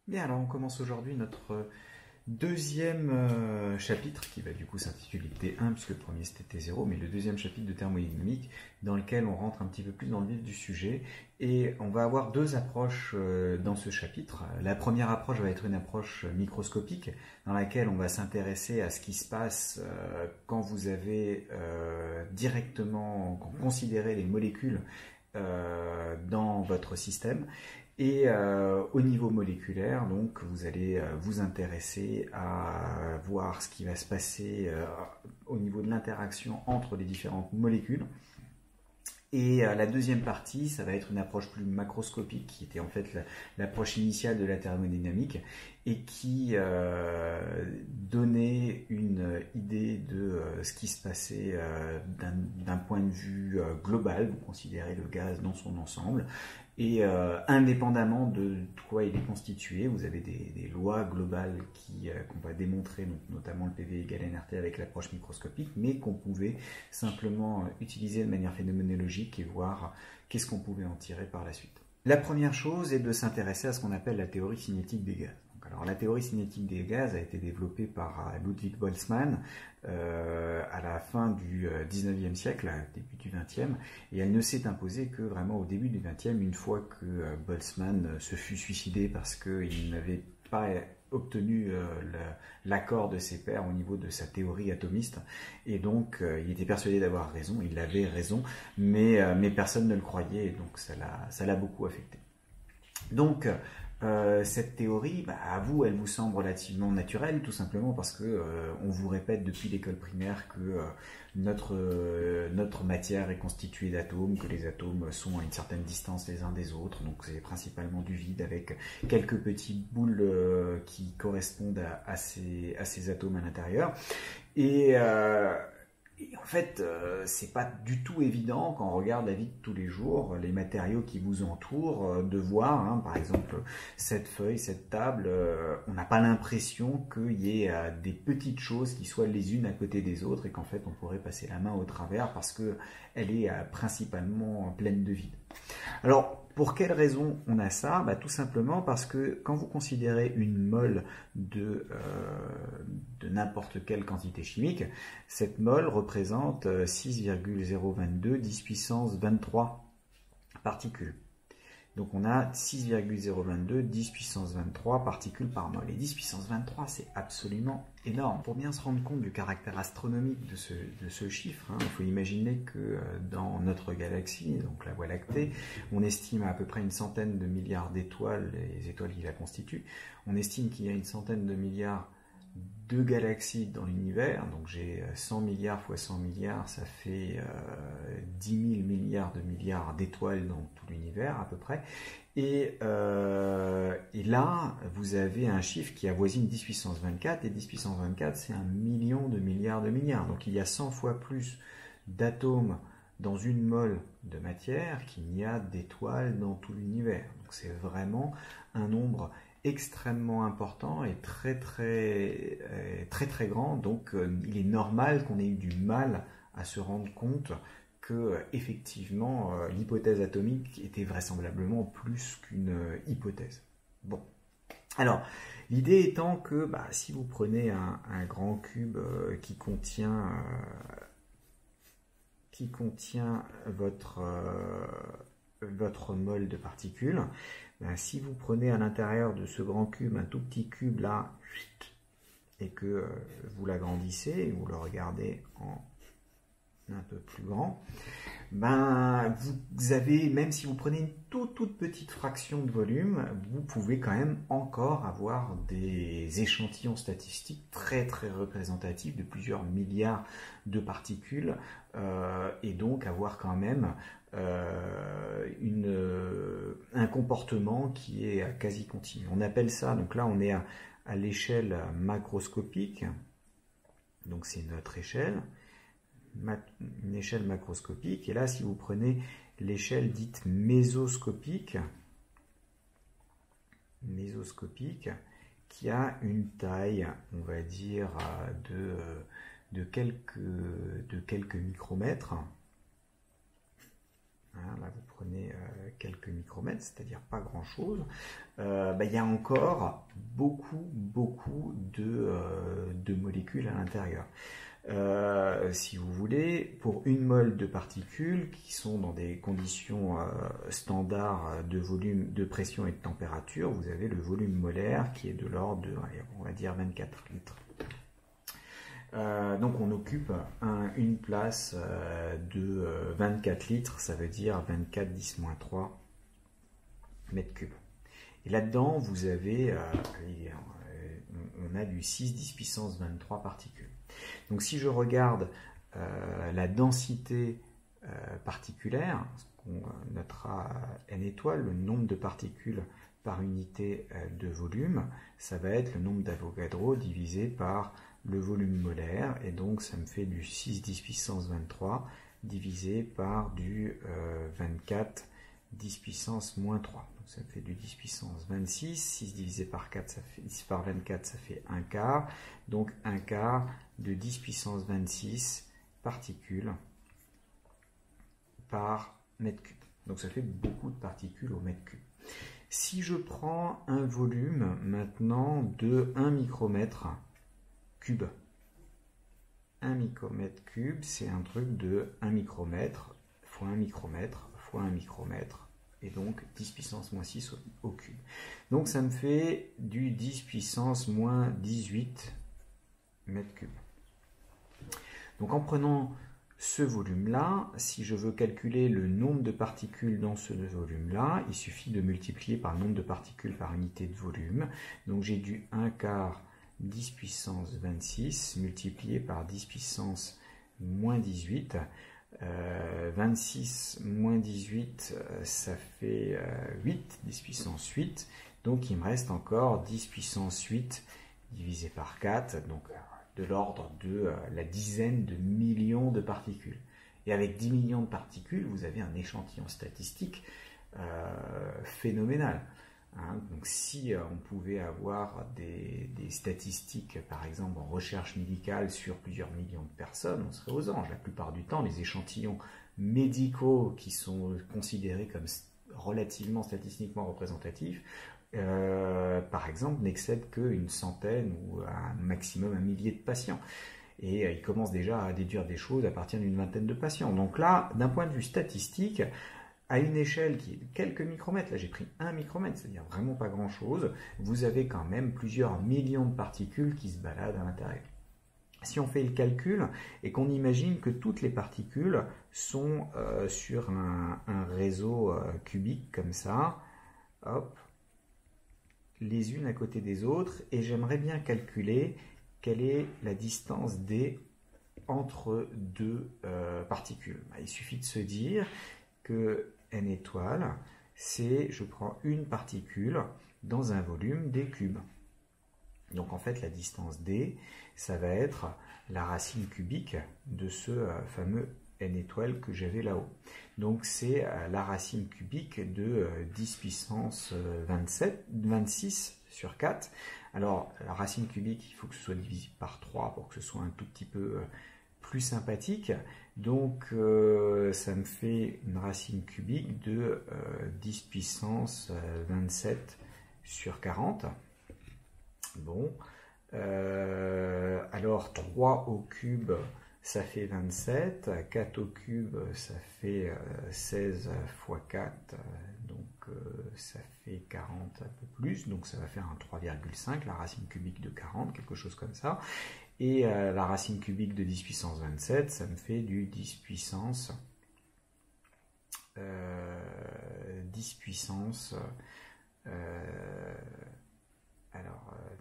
Bien, alors on commence aujourd'hui notre deuxième chapitre qui va du coup s'intituler T1 puisque le premier c'était T0, mais le deuxième chapitre de thermodynamique dans lequel on rentre un petit peu plus dans le vif du sujet et on va avoir deux approches dans ce chapitre. La première approche va être une approche microscopique dans laquelle on va s'intéresser à ce qui se passe quand vous avez directement considéré les molécules dans votre système. Et au niveau moléculaire, donc, vous allez vous intéresser à voir ce qui va se passer au niveau de l'interaction entre les différentes molécules. Et la deuxième partie, ça va être une approche plus macroscopique, qui était en fait l'approche initiale de la thermodynamique, et qui donnait une idée de ce qui se passait d'un point de vue global. Vous considérez le gaz dans son ensemble. Et indépendamment de quoi il est constitué, vous avez des lois globales qu'on va démontrer, donc notamment le PV égale nRT avec l'approche microscopique, mais qu'on pouvait simplement utiliser de manière phénoménologique et voir qu'est-ce qu'on pouvait en tirer par la suite. La première chose est de s'intéresser à ce qu'on appelle la théorie cinétique des gaz. Alors, la théorie cinétique des gaz a été développée par Ludwig Boltzmann à la fin du 19e siècle, début du 20e, et elle ne s'est imposée que vraiment au début du 20e, une fois que Boltzmann se fut suicidé parce qu'il n'avait pas obtenu l'accord de ses pairs au niveau de sa théorie atomiste, et donc il était persuadé d'avoir raison, il avait raison, mais personne ne le croyait, et donc ça l'a beaucoup affecté. Donc, cette théorie, à vous, elle vous semble relativement naturelle, tout simplement parce que on vous répète depuis l'école primaire que notre matière est constituée d'atomes, que les atomes sont à une certaine distance les uns des autres, donc c'est principalement du vide avec quelques petites boules qui correspondent à ces atomes à l'intérieur. Et en fait, c'est pas du tout évident quand on regarde la vie de tous les jours, les matériaux qui vous entourent, de voir, par exemple, cette feuille, cette table, on n'a pas l'impression qu'il y ait des petites choses qui soient les unes à côté des autres et qu'en fait on pourrait passer la main au travers parce qu'elle est principalement pleine de vide. Alors, pour quelle raison on a ça? Tout simplement parce que quand vous considérez une mole de n'importe quelle quantité chimique, cette mole représente 6,022 10 puissance 23 particules. Donc on a 6,022 10 puissance 23 particules par mole. Et 10 puissance 23, c'est absolument énorme. Pour bien se rendre compte du caractère astronomique de ce chiffre, il faut imaginer que dans notre galaxie, donc la Voie lactée, on estime à peu près une centaine de milliards d'étoiles, les étoiles qui la constituent. On estime qu'il y a une centaine de milliards de galaxies dans l'univers, donc j'ai 100 milliards fois 100 milliards, ça fait 10 000 milliards de milliards d'étoiles dans tout l'univers à peu près, et là vous avez un chiffre qui avoisine 10 puissance 24, et 10 puissance 24 c'est 1 million de milliards, donc il y a 100 fois plus d'atomes dans une mole de matière qu'il n'y a d'étoiles dans tout l'univers, donc c'est vraiment un nombre extrêmement important et très grand, donc il est normal qu'on ait eu du mal à se rendre compte que effectivement l'hypothèse atomique était vraisemblablement plus qu'une hypothèse. Bon, alors l'idée étant que si vous prenez un grand cube qui contient votre mole de particules, si vous prenez à l'intérieur de ce grand cube un tout petit cube là, et que vous l'agrandissez, vous le regardez en un peu plus grand, vous avez, même si vous prenez une toute petite fraction de volume, vous pouvez quand même encore avoir des échantillons statistiques très représentatifs de plusieurs milliards de particules, et donc avoir quand même un comportement qui est quasi continu. On appelle ça, donc là on est à l'échelle macroscopique, donc c'est notre échelle, une échelle macroscopique, et là si vous prenez l'échelle dite mésoscopique, qui a une taille, on va dire, de quelques micromètres, hein, là vous prenez quelques micromètres, c'est-à-dire pas grand-chose, il y a encore beaucoup de molécules à l'intérieur. Si vous voulez, pour une mole de particules qui sont dans des conditions standards de volume, de pression et de température, vous avez le volume molaire qui est de l'ordre de, allez, on va dire 24 litres. Donc on occupe une place de 24 litres, ça veut dire 24 10-3 mètres cubes. Et là-dedans, vous avez, on a du 6 10 puissance 23 particules. Donc si je regarde la densité particulière, on notera n étoiles, le nombre de particules par unité de volume, ça va être le nombre d'Avogadro divisé par le volume molaire, et donc ça me fait du 6 10 puissance 23 divisé par du 24 10 puissance moins 3. Donc ça me fait du 10 puissance 26, 6 divisé par 4, ça fait 10 par 24, ça fait 1 quart. Donc 1 quart de 10 puissance 26 particules par mètre cube. Donc ça fait beaucoup de particules au mètre cube. Si je prends un volume maintenant de 1 micromètre cube, 1 micromètre cube, c'est un truc de 1 micromètre fois 1 micromètre fois 1 micromètre, et donc 10 puissance moins 6 au cube. Donc ça me fait du 10 puissance moins 18 mètres cubes. Donc en prenant ce volume-là, si je veux calculer le nombre de particules dans ce volume-là, il suffit de multiplier par le nombre de particules par unité de volume. Donc j'ai du 1 quart 10 puissance 26 multiplié par 10 puissance moins 18. 26 moins 18, ça fait 8, 10 puissance 8. Donc il me reste encore 10 puissance 8 divisé par 4, donc de l'ordre de la dizaine de millions de particules. Et avec 10 millions de particules, vous avez un échantillon statistique phénoménal. Hein, donc si on pouvait avoir des statistiques, par exemple en recherche médicale sur plusieurs millions de personnes, on serait aux anges. La plupart du temps, les échantillons médicaux qui sont considérés comme relativement statistiquement représentatifs, par exemple, n'excèdent qu'une centaine ou un maximum un millier de patients. Et ils commencent déjà à déduire des choses à partir d'une vingtaine de patients. Donc là, d'un point de vue statistique, à une échelle qui est de quelques micromètres, là j'ai pris 1 micromètre, c'est-à-dire vraiment pas grand-chose, vous avez quand même plusieurs millions de particules qui se baladent à l'intérieur. Si on fait le calcul et qu'on imagine que toutes les particules sont sur un réseau cubique comme ça, hop, les unes à côté des autres, et j'aimerais bien calculer quelle est la distance d entre deux particules. Il suffit de se dire que n étoile, c'est, je prends une particule dans un volume d cube. Donc en fait la distance d, ça va être la racine cubique de ce fameux n étoile que j'avais là-haut. Donc c'est la racine cubique de 10 puissance 26 sur 4. Alors la racine cubique, il faut que ce soit divisé par 3 pour que ce soit un tout petit peu plus sympathique. Donc ça me fait une racine cubique de 10 puissance 27 sur 40. Bon, alors 3 au cube, ça fait 27, 4 au cube, ça fait 16 fois 4, donc ça fait 40 un peu plus, donc ça va faire un 3,5, la racine cubique de 40, quelque chose comme ça. Et la racine cubique de 10 puissance 27, ça me fait du 10 puissance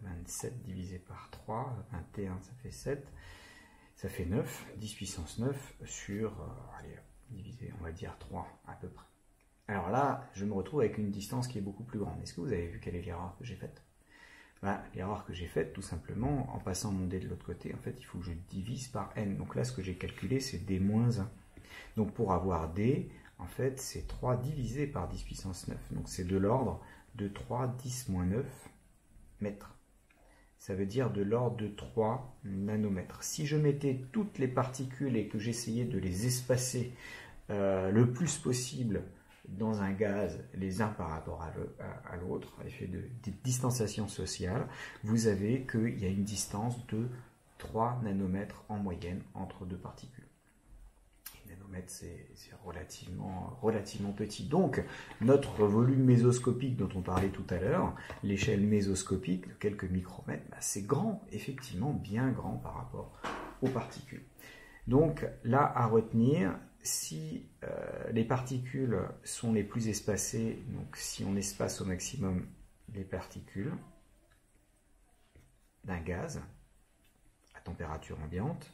27 divisé par 3, 21, ça fait 7, ça fait 9, 10 puissance 9 sur, allez, divisé, on va dire 3 à peu près. Alors là, je me retrouve avec une distance qui est beaucoup plus grande. Est-ce que vous avez vu quelle est l'erreur que j'ai faite? L'erreur que j'ai faite, tout simplement, en passant mon dé de l'autre côté, en fait, il faut que je divise par n. Donc là, ce que j'ai calculé, c'est d-1. Donc pour avoir d, en fait, c'est 3 divisé par 10 puissance 9. Donc c'est de l'ordre de 3 10-9 mètres. Ça veut dire de l'ordre de 3 nanomètres. Si je mettais toutes les particules et que j'essayais de les espacer le plus possible dans un gaz les uns par rapport à l'autre, à l'effet de distanciation sociale, vous avez qu'il y a une distance de 3 nanomètres en moyenne entre deux particules. Les nanomètres, c'est relativement petit. Donc, notre volume mésoscopique dont on parlait tout à l'heure, l'échelle mésoscopique de quelques micromètres, c'est grand, effectivement bien grand par rapport aux particules. Donc, là, à retenir, si les particules sont les plus espacées, donc si on espace au maximum les particules d'un gaz à température ambiante,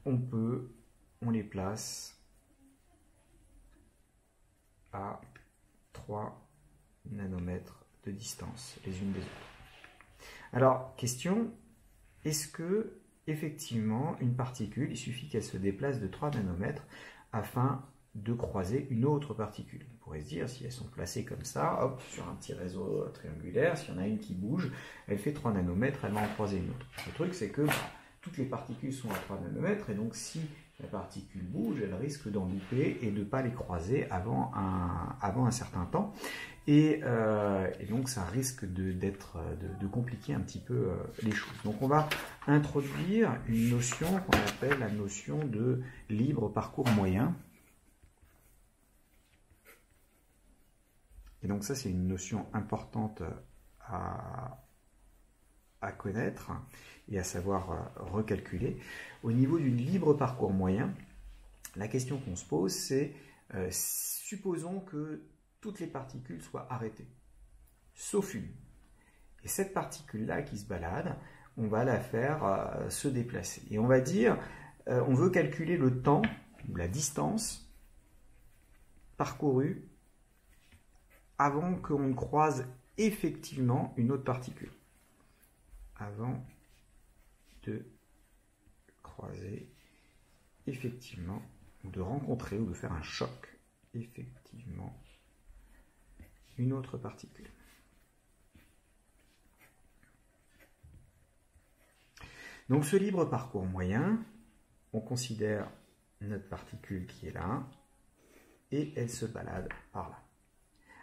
on les place à 3 nanomètres de distance les unes des autres. Alors, question, est-ce que effectivement une particule, il suffit qu'elle se déplace de 3 nanomètres afin de croiser une autre particule? On pourrait se dire, si elles sont placées comme ça, hop, sur un petit réseau triangulaire, s'il y en a une qui bouge, elle fait 3 nanomètres, elle va en croiser une autre. Le truc, c'est que toutes les particules sont à 3 nanomètres, et donc si la particule bouge, elle risque d'en louper et de ne pas les croiser avant un certain temps. Et donc ça risque de compliquer un petit peu les choses. Donc on va introduire une notion qu'on appelle la notion de libre parcours moyen. Et donc ça, c'est une notion importante à connaître et à savoir recalculer. Au niveau du libre parcours moyen, la question qu'on se pose, c'est supposons que toutes les particules soient arrêtées, sauf une. Et cette particule-là qui se balade, on va la faire se déplacer. Et on va dire, on veut calculer le temps, ou la distance parcourue avant qu'on ne croise effectivement une autre particule. Avant de croiser effectivement, ou de rencontrer, ou de faire un choc effectivement une autre particule. Donc ce libre parcours moyen, on considère notre particule qui est là, et elle se balade par là.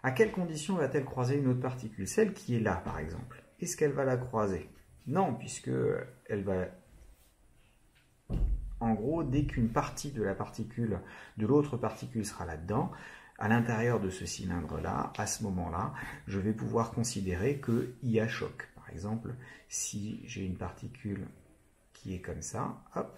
À quelles conditions va-t-elle croiser une autre particule? Celle qui est là, par exemple. Est-ce qu'elle va la croiser? Non, puisque elle va... En gros, dès qu'une partie de la particule, de l'autre particule sera là-dedans, à l'intérieur de ce cylindre-là, à ce moment-là, je vais pouvoir considérer qu'il y a choc. Par exemple, si j'ai une particule qui est comme ça, hop,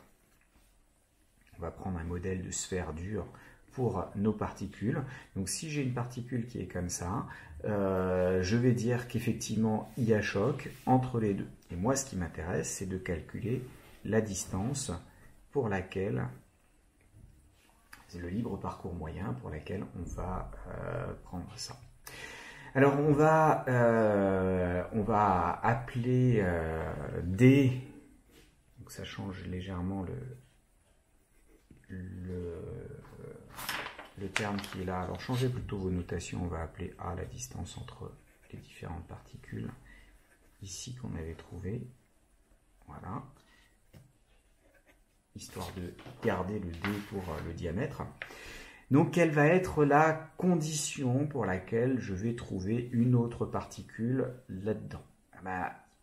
on va prendre un modèle de sphère dure pour nos particules. Donc si j'ai une particule qui est comme ça, je vais dire qu'effectivement il y a choc entre les deux. Et moi, ce qui m'intéresse, c'est de calculer la distance pour laquelle, c'est le libre parcours moyen pour laquelle on va prendre ça. Alors on va appeler D, donc ça change légèrement le terme qui est là. Alors changez plutôt vos notations, on va appeler A la distance entre les différentes particules, ici qu'on avait trouvé, voilà, histoire de garder le D pour le diamètre. Donc quelle va être la condition pour laquelle je vais trouver une autre particule là-dedans?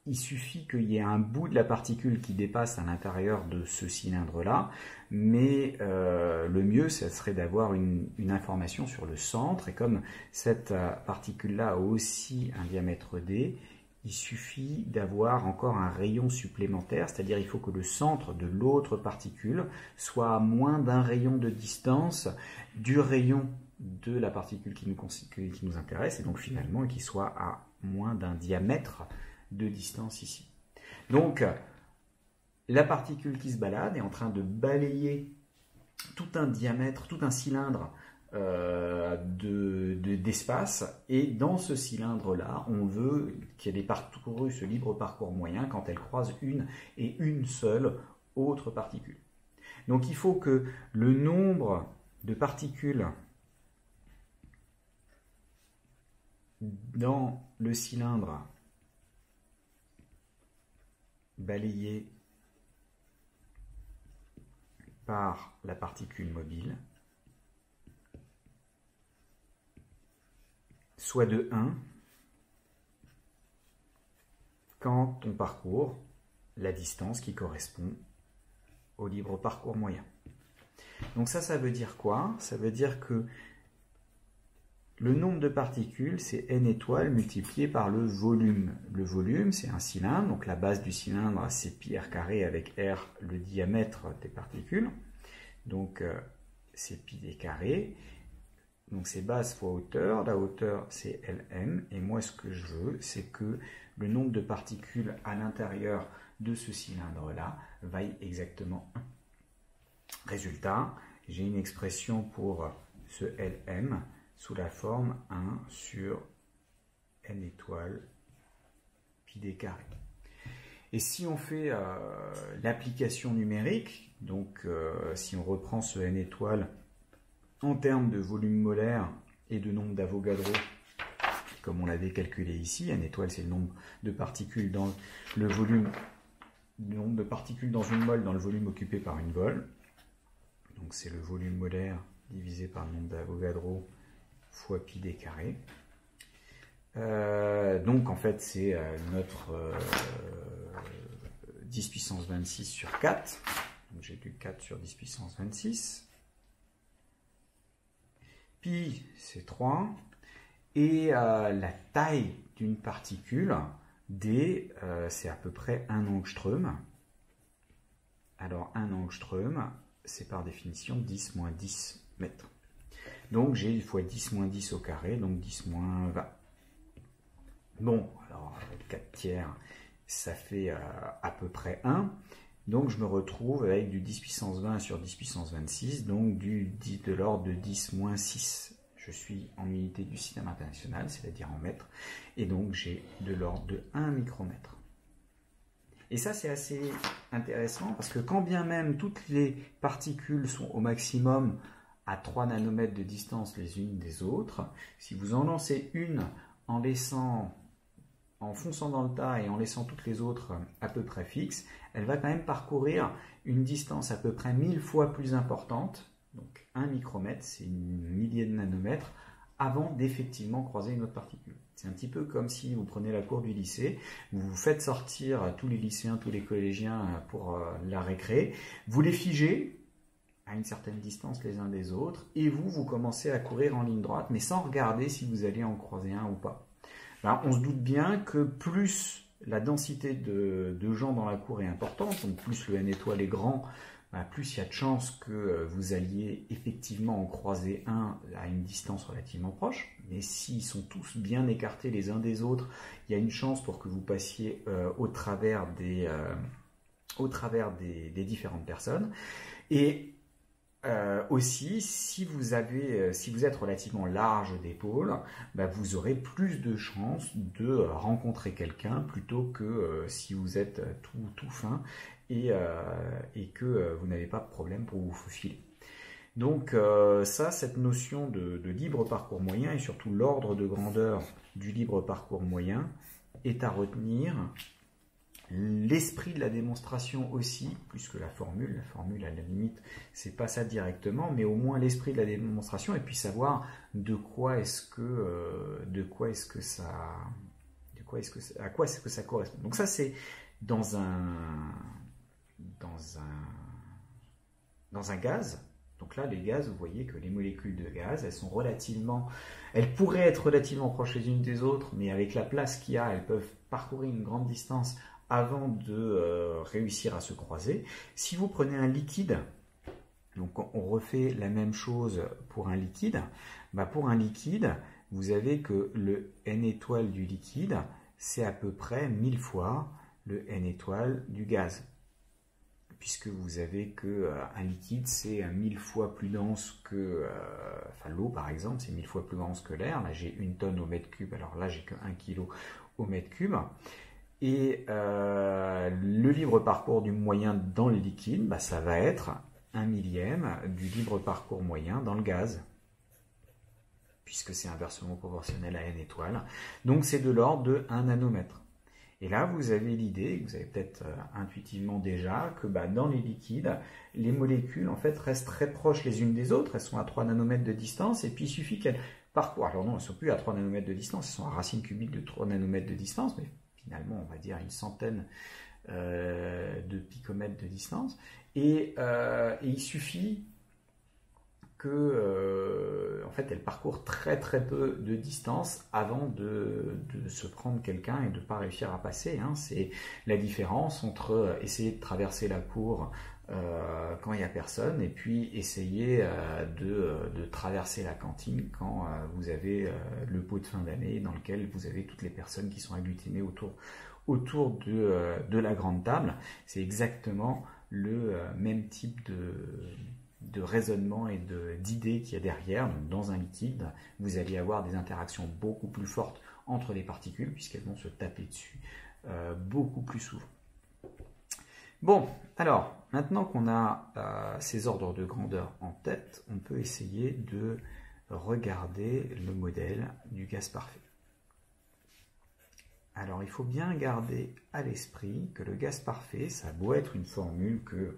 Il suffit qu'il y ait un bout de la particule qui dépasse à l'intérieur de ce cylindre-là, mais le mieux, ça serait d'avoir une information sur le centre, et comme cette particule-là a aussi un diamètre D, il suffit d'avoir encore un rayon supplémentaire, c'est-à-dire il faut que le centre de l'autre particule soit à moins d'un rayon de distance du rayon de la particule qui nous intéresse, et donc finalement qu'il soit à moins d'un diamètre de distance ici. Donc, la particule qui se balade est en train de balayer tout un diamètre, tout un cylindre d'espace, et dans ce cylindre-là, on veut qu'elle ait parcouru ce libre parcours moyen quand elle croise une et une seule autre particule. Donc, il faut que le nombre de particules dans le cylindre balayé par la particule mobile, soit de 1 quand on parcourt la distance qui correspond au libre parcours moyen. Donc ça veut dire quoi? Ça veut dire que le nombre de particules, c'est n étoiles multiplié par le volume. Le volume, c'est un cylindre, donc la base du cylindre, c'est pi r carré avec r, le diamètre des particules. Donc c'est pi d carré. Donc c'est base fois hauteur. La hauteur, c'est Lm. Et moi, ce que je veux, c'est que le nombre de particules à l'intérieur de ce cylindre-là vaille exactement 1. Résultat, j'ai une expression pour ce Lm sous la forme 1 sur n étoiles pi d carré. Et si on fait l'application numérique, donc si on reprend ce n étoiles en termes de volume molaire et de nombre d'Avogadro, comme on l'avait calculé ici, n étoile c'est le nombre de particules dans le volume, le nombre de particules dans une mole dans le volume occupé par une mole. Donc c'est le volume molaire divisé par le nombre d'Avogadro fois pi d carré. Donc en fait c'est notre 10 puissance 26 sur 4. Donc j'ai du 4 sur 10 puissance 26. Pi c'est 3. Et la taille d'une particule, d, c'est à peu près 1 angstrom. Alors 1 angstrom, c'est par définition 10 moins 10 mètres. Donc j'ai fois 10 moins 10 au carré, donc 10 moins 20. Bon, alors 4 tiers, ça fait à peu près 1. Donc je me retrouve avec du 10 puissance 20 sur 10 puissance 26, donc de l'ordre de 10 moins 6. Je suis en unité du système international, c'est-à-dire en mètres, et donc j'ai de l'ordre de 1 micromètre. Et ça c'est assez intéressant parce que quand bien même toutes les particules sont au maximum à 3 nanomètres de distance les unes des autres, si vous en lancez une en fonçant dans le tas et en laissant toutes les autres à peu près fixes, elle va quand même parcourir une distance à peu près 1000 fois plus importante, donc 1 micromètre, c'est une millier de nanomètres, avant d'effectivement croiser une autre particule. C'est un petit peu comme si vous prenez la cour du lycée, vous faites sortir tous les lycéens, tous les collégiens pour la récré, vous les figez à une certaine distance les uns des autres, et vous commencez à courir en ligne droite, mais sans regarder si vous allez en croiser un ou pas. Ben, on se doute bien que plus la densité de gens dans la cour est importante, donc plus le n étoile est grand, ben, plus il y a de chances que vous alliez effectivement en croiser un à une distance relativement proche. Mais s'ils sont tous bien écartés les uns des autres, il y a une chance pour que vous passiez au travers des différentes personnes. Et aussi, si vous êtes relativement large d'épaule, bah, vous aurez plus de chances de rencontrer quelqu'un plutôt que si vous êtes tout fin et que vous n'avez pas de problème pour vous faufiler. Donc cette notion de libre parcours moyen et surtout l'ordre de grandeur du libre parcours moyen est à retenir. L'esprit de la démonstration aussi, plus que la formule à la limite, c'est pas ça directement, mais au moins l'esprit de la démonstration et puis savoir à quoi est-ce que ça correspond. Donc ça c'est dans un gaz. Donc là, les gaz, vous voyez que les molécules de gaz, elles pourraient être relativement proches les unes des autres, mais avec la place qu'il y a, elles peuvent parcourir une grande distance avant de réussir à se croiser. Si vous prenez un liquide, donc on refait la même chose pour un liquide, bah pour un liquide, vous avez que le n étoile du liquide, c'est à peu près 1000 fois le n étoile du gaz. Puisque vous avez que un liquide, c'est 1000 fois plus dense que l'eau par exemple, c'est 1000 fois plus dense que l'air. Là j'ai 1 tonne au mètre cube, alors là j'ai que 1 kg au mètre cube. Et le libre parcours du moyen dans le liquide, bah, ça va être 1 millième du libre parcours moyen dans le gaz, puisque c'est inversement proportionnel à n étoiles. Donc c'est de l'ordre de 1 nanomètre. Et là, vous avez l'idée, que vous avez peut-être intuitivement déjà, que dans les liquides, les molécules en fait restent très proches les unes des autres, elles sont à 3 nanomètres de distance, et puis il suffit qu'elles parcourent, alors non, elles ne sont plus à 3 nanomètres de distance, elles sont à racine cubique de 3 nanomètres de distance, mais finalement, on va dire une centaine de picomètres de distance, et il suffit que en fait, elle parcourt très très peu de distance avant de se prendre quelqu'un et de ne pas réussir à passer. C'est la différence entre essayer de traverser la cour quand il n'y a personne et puis essayer de traverser la cantine quand vous avez le pot de fin d'année dans lequel vous avez toutes les personnes qui sont agglutinées autour de la grande table. C'est exactement le même type de raisonnement et d'idées qu'il y a derrière. Donc, dans un liquide, vous allez avoir des interactions beaucoup plus fortes entre les particules puisqu'elles vont se taper dessus beaucoup plus souvent. Bon, alors, maintenant qu'on a ces ordres de grandeur en tête, on peut essayer de regarder le modèle du gaz parfait. Alors, il faut bien garder à l'esprit que le gaz parfait, ça a beau être une formule que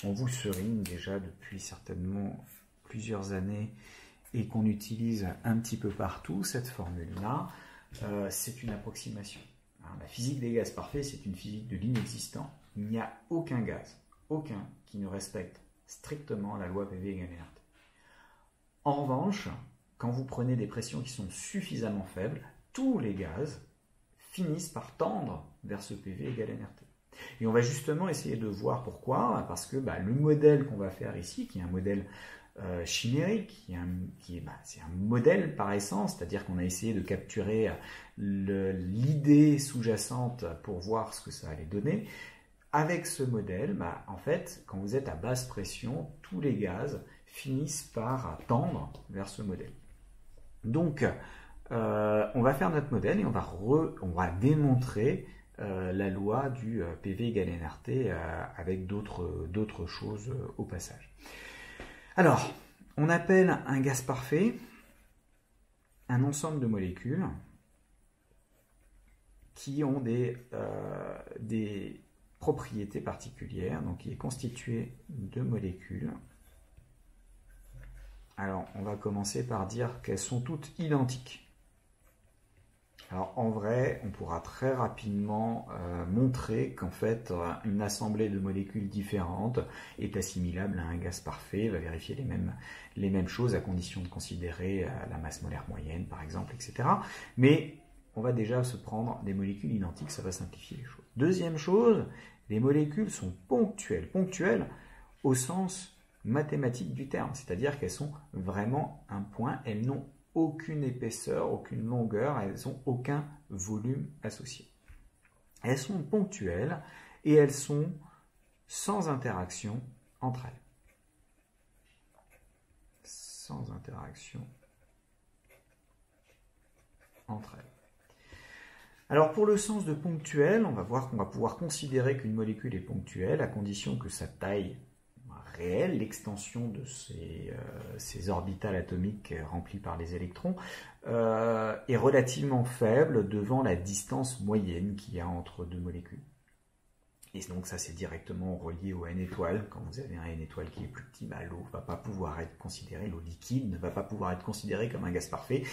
on vous serine déjà depuis certainement plusieurs années et qu'on utilise un petit peu partout, cette formule-là, c'est une approximation. La physique des gaz parfaits, c'est une physique de l'inexistant. Il n'y a aucun gaz, aucun, qui ne respecte strictement la loi PV égale RT. En revanche, quand vous prenez des pressions qui sont suffisamment faibles, tous les gaz finissent par tendre vers ce PV égale nRT. Et on va justement essayer de voir pourquoi, parce que le modèle qu'on va faire ici, qui est un modèle chimérique, c'est un modèle par essence, c'est-à-dire qu'on a essayé de capturer l'idée sous-jacente pour voir ce que ça allait donner. Avec ce modèle, en fait, quand vous êtes à basse pression, tous les gaz finissent par tendre vers ce modèle. Donc, on va faire notre modèle et on va démontrer la loi du PV égale nRT avec d'autres choses au passage. Alors, on appelle un gaz parfait un ensemble de molécules qui ont des propriétés particulières, donc qui est constitué de molécules. Alors, on va commencer par dire qu'elles sont toutes identiques. Alors en vrai, on pourra très rapidement montrer qu'en fait, une assemblée de molécules différentes est assimilable à un gaz parfait, va vérifier les mêmes choses à condition de considérer la masse molaire moyenne, par exemple, etc. Mais on va déjà se prendre des molécules identiques, ça va simplifier les choses. Deuxième chose, les molécules sont ponctuelles. Ponctuelles au sens mathématique du terme, c'est-à-dire qu'elles sont vraiment un point, elles n'ont aucune épaisseur, aucune longueur, elles n'ont aucun volume associé. Elles sont ponctuelles et elles sont sans interaction entre elles. Sans interaction entre elles. Alors pour le sens de ponctuel, on va voir qu'on va pouvoir considérer qu'une molécule est ponctuelle à condition que sa taille réelle, l'extension de ces orbitales atomiques remplies par les électrons, est relativement faible devant la distance moyenne qu'il y a entre deux molécules. Et donc ça c'est directement relié au N étoile. Quand vous avez un N étoile qui est plus petit, l'eau ne va pas pouvoir être considérée, l'eau liquide ne va pas pouvoir être considérée comme un gaz parfait,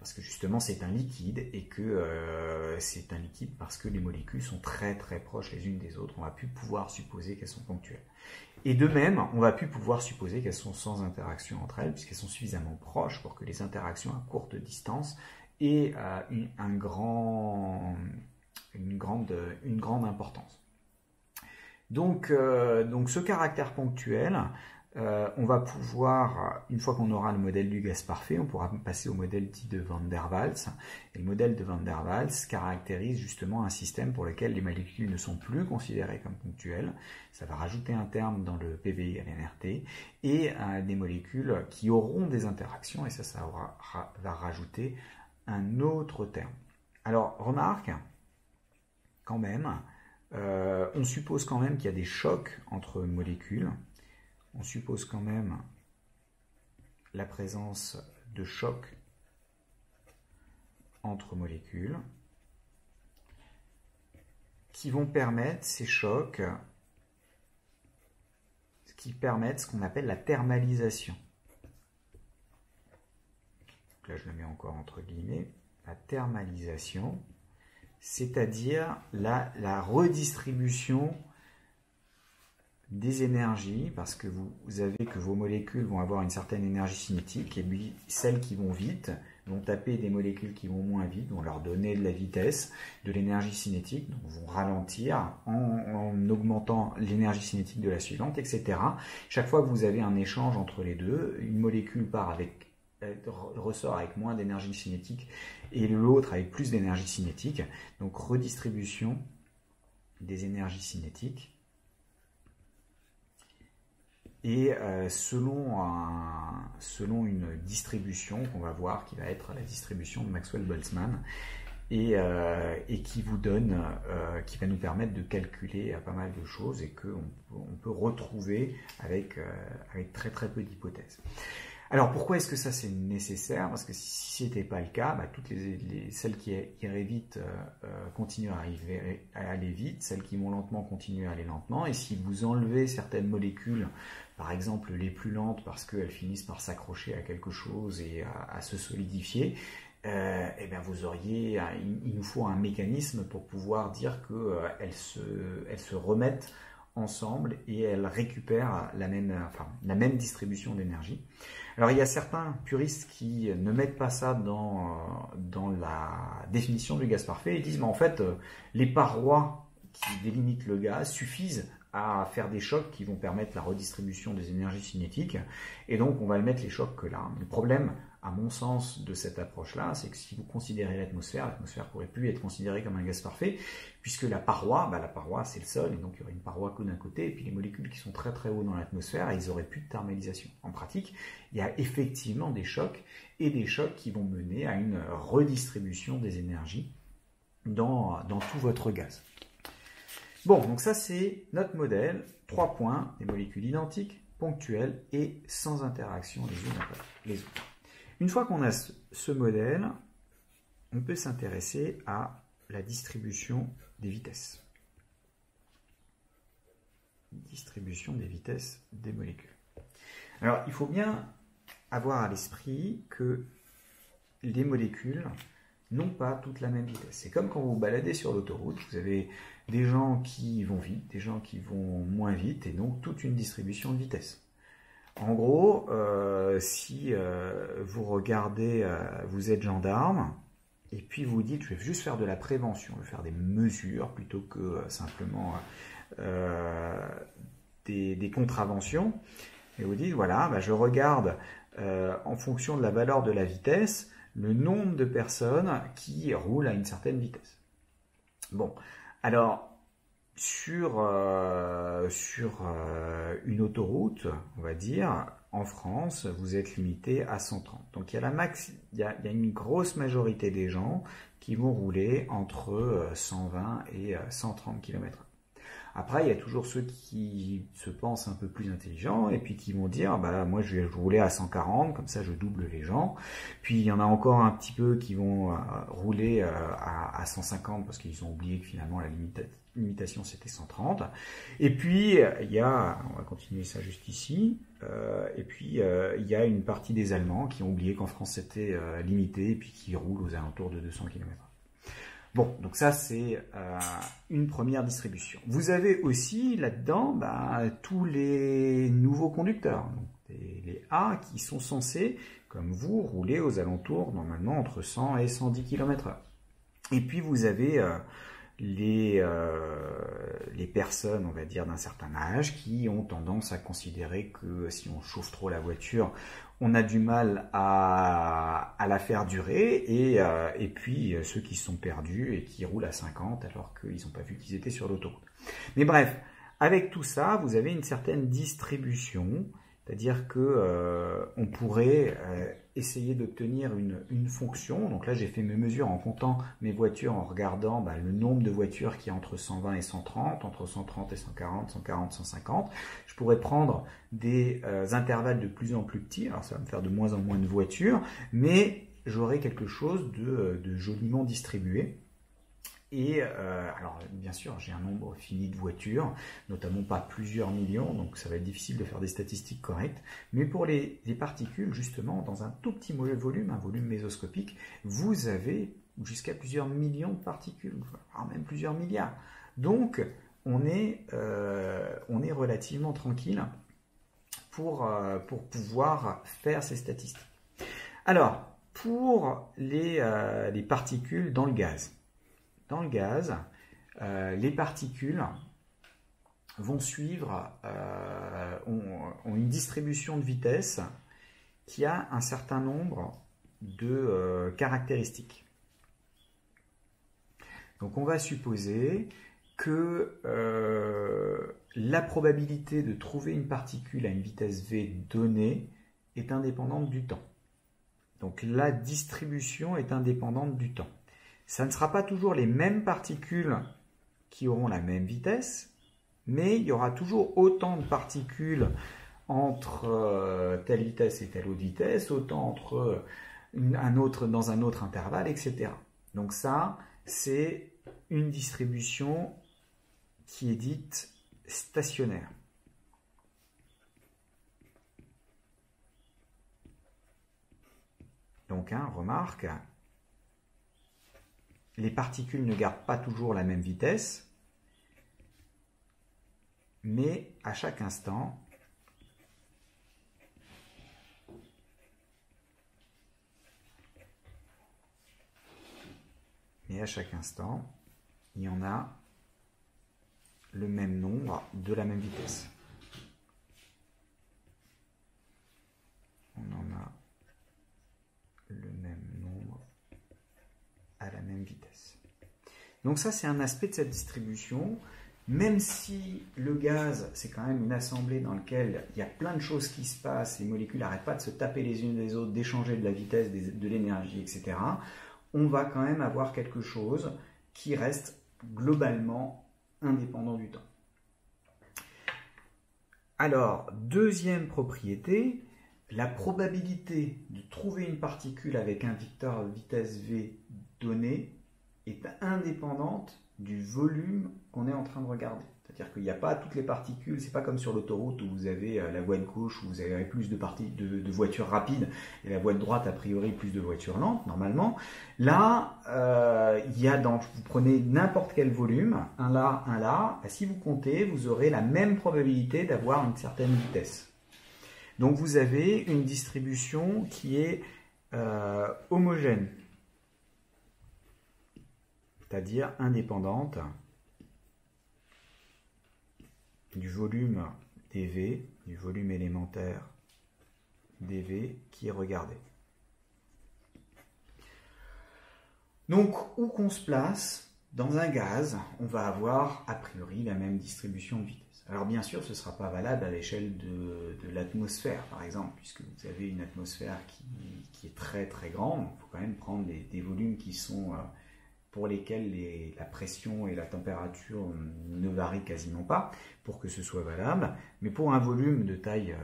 parce que justement c'est un liquide, et que c'est un liquide parce que les molécules sont très très proches les unes des autres. On va plus pouvoir supposer qu'elles sont ponctuelles. Et de même, on va plus pouvoir supposer qu'elles sont sans interaction entre elles, puisqu'elles sont suffisamment proches pour que les interactions à courte distance aient une grande importance. Donc ce caractère ponctuel, on va pouvoir, une fois qu'on aura le modèle du gaz parfait, on pourra passer au modèle dit de Van der Waals. Et le modèle de Van der Waals caractérise justement un système pour lequel les molécules ne sont plus considérées comme ponctuelles. Ça va rajouter un terme dans le PV égale nRT, et des molécules qui auront des interactions, et ça va rajouter un autre terme. Alors remarque, quand même, on suppose quand même qu'il y a des chocs entre molécules. On suppose quand même la présence de chocs entre molécules. qui vont permettre ces chocs, qui permettent ce qu'on appelle la thermalisation. Donc là, je le mets encore entre guillemets, la thermalisation, c'est-à-dire la redistribution des énergies, parce que vous avez que vos molécules vont avoir une certaine énergie cinétique, et puis celles qui vont vite vont taper des molécules qui vont moins vite, vont leur donner de la vitesse, de l'énergie cinétique, donc vont ralentir en augmentant l'énergie cinétique de la suivante, etc. Chaque fois que vous avez un échange entre les deux, une molécule ressort avec moins d'énergie cinétique et l'autre avec plus d'énergie cinétique, donc redistribution des énergies cinétiques. Et selon une distribution qu'on va voir, qui va être la distribution de Maxwell-Boltzmann, et qui vous donne, qui va nous permettre de calculer pas mal de choses et qu'on peut retrouver avec très très peu d'hypothèses. Alors pourquoi est-ce que ça c'est nécessaire? Parce que si ce n'était pas le cas, toutes celles qui iraient vite continuent à aller vite, celles qui vont lentement continuent à aller lentement, et si vous enlevez certaines molécules, par exemple les plus lentes parce qu'elles finissent par s'accrocher à quelque chose et à se solidifier, eh bien vous auriez, il nous faut un mécanisme pour pouvoir dire qu'elles se remettent ensemble et elles récupèrent la même distribution d'énergie. Alors il y a certains puristes qui ne mettent pas ça dans la définition du gaz parfait et disent mais en fait les parois qui délimitent le gaz suffisent à faire des chocs qui vont permettre la redistribution des énergies cinétiques et donc on va le mettre les chocs que là. Le problème à mon sens de cette approche-là, c'est que si vous considérez l'atmosphère pourrait plus être considérée comme un gaz parfait, puisque la paroi c'est le sol, et donc il y aurait une paroi que d'un côté, et puis les molécules qui sont très très haut dans l'atmosphère, ils n'auraient plus de thermalisation. En pratique, il y a effectivement des chocs, et des chocs qui vont mener à une redistribution des énergies dans tout votre gaz. Bon, donc ça c'est notre modèle, 3 points, des molécules identiques, ponctuelles et sans interaction les unes avec les autres. Une fois qu'on a ce modèle, on peut s'intéresser à la distribution des vitesses. Distribution des vitesses des molécules. Alors, il faut bien avoir à l'esprit que les molécules n'ont pas toutes la même vitesse. C'est comme quand vous vous baladez sur l'autoroute, vous avez des gens qui vont vite, des gens qui vont moins vite, et donc toute une distribution de vitesse. En gros, si vous regardez, vous êtes gendarme, et puis vous dites, je vais juste faire de la prévention, je vais faire des mesures plutôt que simplement des contraventions, et vous dites, voilà, je regarde en fonction de la valeur de la vitesse, le nombre de personnes qui roulent à une certaine vitesse. Bon, alors, sur une autoroute, on va dire, en France, vous êtes limité à 130. Donc il y a une grosse majorité des gens qui vont rouler entre 120 et 130 km/h. Après, il y a toujours ceux qui se pensent un peu plus intelligents et puis qui vont dire moi je vais rouler à 140, comme ça je double les gens. Puis il y en a encore un petit peu qui vont rouler à 150 parce qu'ils ont oublié que finalement la limitation c'était 130. Et puis il y a, on va continuer ça juste ici, et puis il y a une partie des Allemands qui ont oublié qu'en France c'était limité et puis qui roulent aux alentours de 200 km/h. Bon, donc ça c'est une première distribution. Vous avez aussi là-dedans tous les nouveaux conducteurs, donc les A qui sont censés, comme vous, rouler aux alentours normalement entre 100 et 110 km/h. Et puis vous avez les personnes, on va dire, d'un certain âge qui ont tendance à considérer que si on chauffe trop la voiture, on a du mal à la faire durer, et puis ceux qui sont perdus et qui roulent à 50 alors qu'ils n'ont pas vu qu'ils étaient sur l'autoroute. Mais bref, avec tout ça, vous avez une certaine distribution, c'est-à-dire que on pourrait essayer d'obtenir une fonction. Donc là, j'ai fait mes mesures en comptant mes voitures, en regardant le nombre de voitures qui est entre 120 et 130, entre 130 et 140, 140, 150. Je pourrais prendre des intervalles de plus en plus petits. Alors ça va me faire de moins en moins de voitures, mais j'aurai quelque chose de joliment distribué. Et alors bien sûr, j'ai un nombre fini de voitures, notamment pas plusieurs millions, donc ça va être difficile de faire des statistiques correctes. Mais pour les particules, justement, dans un tout petit volume, un volume mésoscopique, vous avez jusqu'à plusieurs millions de particules, voire même plusieurs milliards. Donc on est relativement tranquille pour pouvoir faire ces statistiques. Alors, pour les particules dans le gaz. Dans le gaz, les particules vont suivre, ont une distribution de vitesse qui a un certain nombre de caractéristiques. Donc on va supposer que la probabilité de trouver une particule à une vitesse v donnée est indépendante du temps. Donc la distribution est indépendante du temps. Ça ne sera pas toujours les mêmes particules qui auront la même vitesse, mais il y aura toujours autant de particules entre telle vitesse et telle autre vitesse, autant entre dans un autre intervalle, etc. Donc ça, c'est une distribution qui est dite stationnaire. Donc, remarque, les particules ne gardent pas toujours la même vitesse, mais à chaque instant, il y en a le même nombre de la même vitesse. On en a le même nombre à la même vitesse. Donc ça, c'est un aspect de cette distribution. Même si le gaz, c'est quand même une assemblée dans laquelle il y a plein de choses qui se passent, les molécules n'arrêtent pas de se taper les unes les autres, d'échanger de la vitesse, de l'énergie, etc., on va quand même avoir quelque chose qui reste globalement indépendant du temps. Alors, deuxième propriété, la probabilité de trouver une particule avec un vecteur vitesse v donné est indépendante du volume qu'on est en train de regarder. C'est-à-dire qu'il n'y a pas toutes les particules, c'est pas comme sur l'autoroute où vous avez la voie de gauche où vous avez plus de voitures rapides et la voie de droite a priori plus de voitures lentes normalement. Là, vous prenez n'importe quel volume, un là, si vous comptez, vous aurez la même probabilité d'avoir une certaine vitesse. Donc vous avez une distribution qui est homogène, c'est-à-dire indépendante du volume dV, du volume élémentaire dV qui est regardé. Donc, où qu'on se place, dans un gaz, on va avoir a priori la même distribution de vitesse. Alors bien sûr, ce ne sera pas valable à l'échelle de l'atmosphère, par exemple, puisque vous avez une atmosphère qui est très très grande. Il faut quand même prendre des volumes qui sont pour lesquels la pression et la température ne varient quasiment pas pour que ce soit valable. Mais pour un volume de taille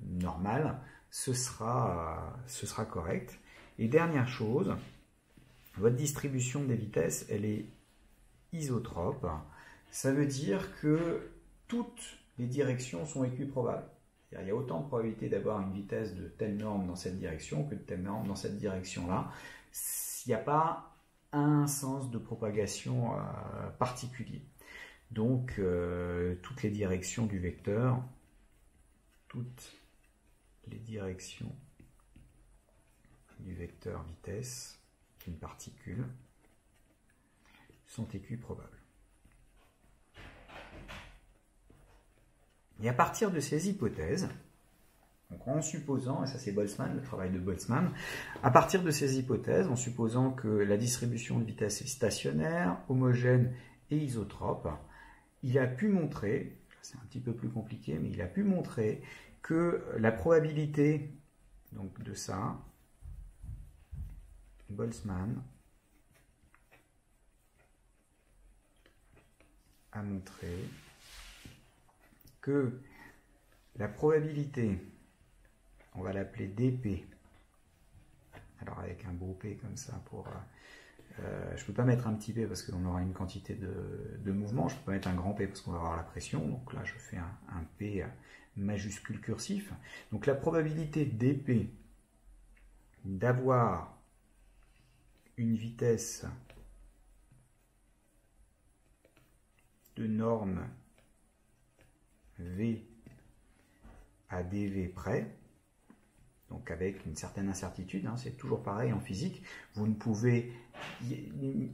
normale, ce sera correct. Et dernière chose, votre distribution des vitesses, elle est isotrope. Ça veut dire que toutes les directions sont équiprobables. Il y a autant de probabilité d'avoir une vitesse de telle norme dans cette direction que de telle norme dans cette direction-là. Il n'y a pas un sens de propagation particulier. Donc, toutes les directions du vecteur, vitesse d'une particule sont équiprobables. Et à partir de ces hypothèses, donc en supposant, et ça c'est Boltzmann, le travail de Boltzmann, à partir de ces hypothèses, en supposant que la distribution de vitesse est stationnaire, homogène et isotrope, il a pu montrer, c'est un petit peu plus compliqué, mais il a pu montrer que la probabilité donc, de ça, Boltzmann a montré que la probabilité, on va l'appeler dP, alors avec un beau P comme ça pour Je ne peux pas mettre un petit p parce qu'on aura une quantité de mouvement. Je ne peux pas mettre un grand P parce qu'on va avoir la pression. Donc là, je fais un P majuscule cursif. Donc la probabilité dp d'avoir une vitesse de norme V à dv près, donc avec une certaine incertitude, hein, c'est toujours pareil en physique, vous ne pouvez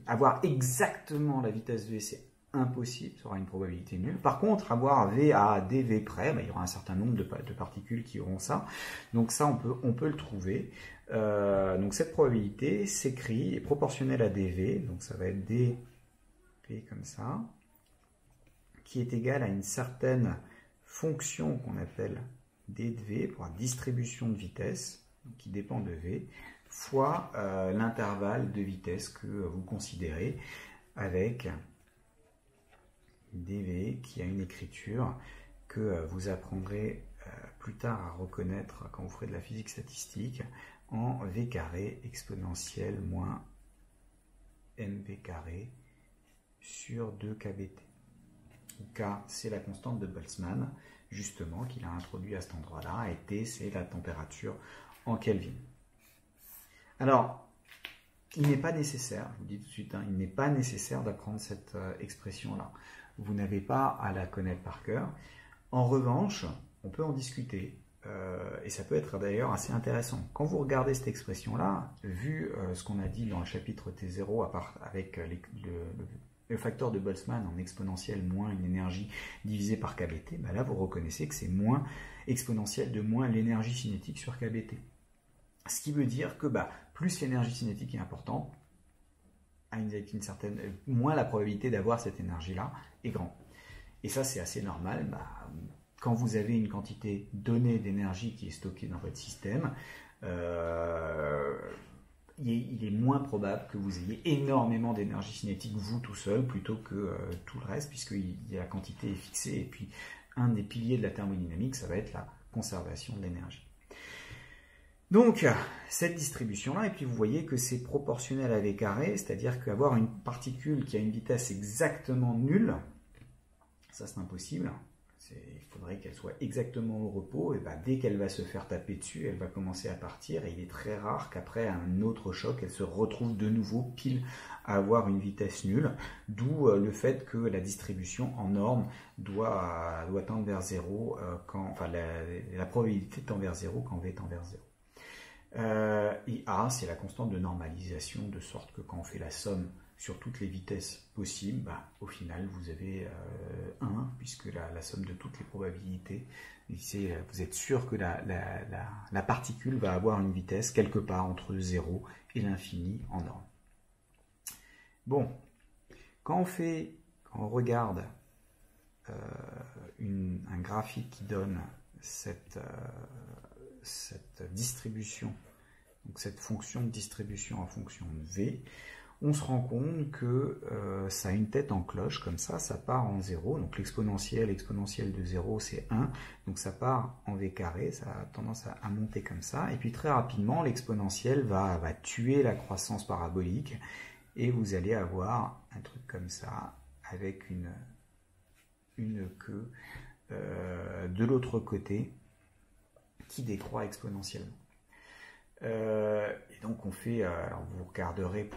avoir exactement la vitesse v, c'est impossible, ça aura une probabilité nulle. Par contre, avoir v à dv près, il y aura un certain nombre de particules qui auront ça, donc ça on peut le trouver. Donc cette probabilité s'écrit, est proportionnelle à dv, donc ça va être dp comme ça, qui est égale à une certaine fonction qu'on appelle d de v pour la distribution de vitesse, qui dépend de v, fois l'intervalle de vitesse que vous considérez, avec dv qui a une écriture que vous apprendrez plus tard à reconnaître quand vous ferez de la physique statistique en v carré exponentielle moins mv carré sur 2kbt. K, c'est la constante de Boltzmann, justement, qu'il a introduit à cet endroit-là, et T, c'est la température en Kelvin. Alors, il n'est pas nécessaire, je vous dis tout de suite, hein, il n'est pas nécessaire d'apprendre cette expression-là. Vous n'avez pas à la connaître par cœur. En revanche, on peut en discuter, et ça peut être d'ailleurs assez intéressant. Quand vous regardez cette expression-là, vu ce qu'on a dit dans le chapitre T0, avec le facteur de Boltzmann en exponentielle moins une énergie divisée par kbt, là vous reconnaissez que c'est moins exponentielle de moins l'énergie cinétique sur kbt. Ce qui veut dire que plus l'énergie cinétique est importante, avec une certaine, moins la probabilité d'avoir cette énergie-là est grande. Et ça c'est assez normal. Quand vous avez une quantité donnée d'énergie qui est stockée dans votre système, il est moins probable que vous ayez énormément d'énergie cinétique vous tout seul plutôt que tout le reste, puisque la quantité est fixée. Et puis un des piliers de la thermodynamique, ça va être la conservation de l'énergie. Donc cette distribution-là, et puis vous voyez que c'est proportionnel à v carré, c'est-à-dire qu'avoir une particule qui a une vitesse exactement nulle, ça c'est impossible. Il faudrait qu'elle soit exactement au repos, et dès qu'elle va se faire taper dessus, elle va commencer à partir, et il est très rare qu'après un autre choc, elle se retrouve de nouveau pile à avoir une vitesse nulle, d'où le fait que la distribution en norme doit tendre vers 0, la probabilité tend vers 0 quand V tend vers 0. Et A, c'est la constante de normalisation, de sorte que quand on fait la somme sur toutes les vitesses possibles, au final vous avez 1, puisque la somme de toutes les probabilités, vous êtes sûr que la particule va avoir une vitesse quelque part entre 0 et l'infini en norme. Bon, quand on regarde un graphique qui donne cette distribution, donc cette fonction de distribution en fonction de V, on se rend compte que ça a une tête en cloche, comme ça part en 0, donc l'exponentielle de 0 c'est 1, donc ça part en V carré, ça a tendance à monter comme ça, et puis très rapidement l'exponentielle va tuer la croissance parabolique, et vous allez avoir un truc comme ça, avec une queue de l'autre côté, qui décroît exponentiellement. Et donc on fait, alors vous regarderez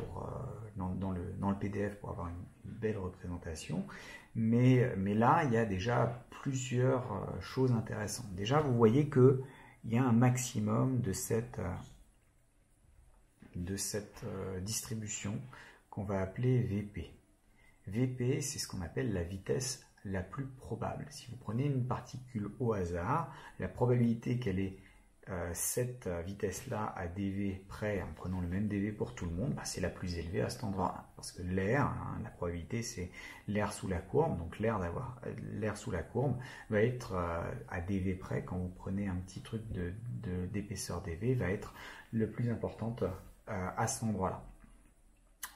dans le PDF pour avoir une belle représentation, mais là il y a déjà plusieurs choses intéressantes. Déjà vous voyez qu'il y a un maximum de cette distribution qu'on va appeler VP. VP, c'est ce qu'on appelle la vitesse la plus probable. Si vous prenez une particule au hasard, la probabilité qu'elle ait cette vitesse-là à dv près, en prenant le même dv pour tout le monde, c'est la plus élevée à cet endroit-là. Parce que l'air, la probabilité c'est l'air sous la courbe, donc l'air sous la courbe va être à dv près, quand vous prenez un petit truc d'épaisseur dv, va être le plus importante à cet endroit-là.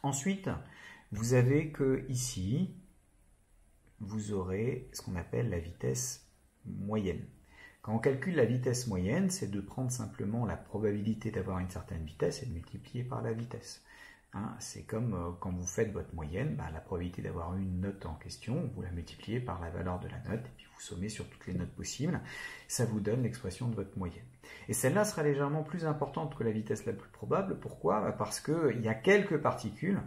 Ensuite, vous avez que ici, vous aurez ce qu'on appelle la vitesse moyenne. Quand on calcule la vitesse moyenne, c'est de prendre simplement la probabilité d'avoir une certaine vitesse et de multiplier par la vitesse. Hein, c'est comme quand vous faites votre moyenne, la probabilité d'avoir une note en question, vous la multipliez par la valeur de la note, et puis vous sommez sur toutes les notes possibles, ça vous donne l'expression de votre moyenne. Et celle-là sera légèrement plus importante que la vitesse la plus probable. Pourquoi? Parce qu'il y a quelques particules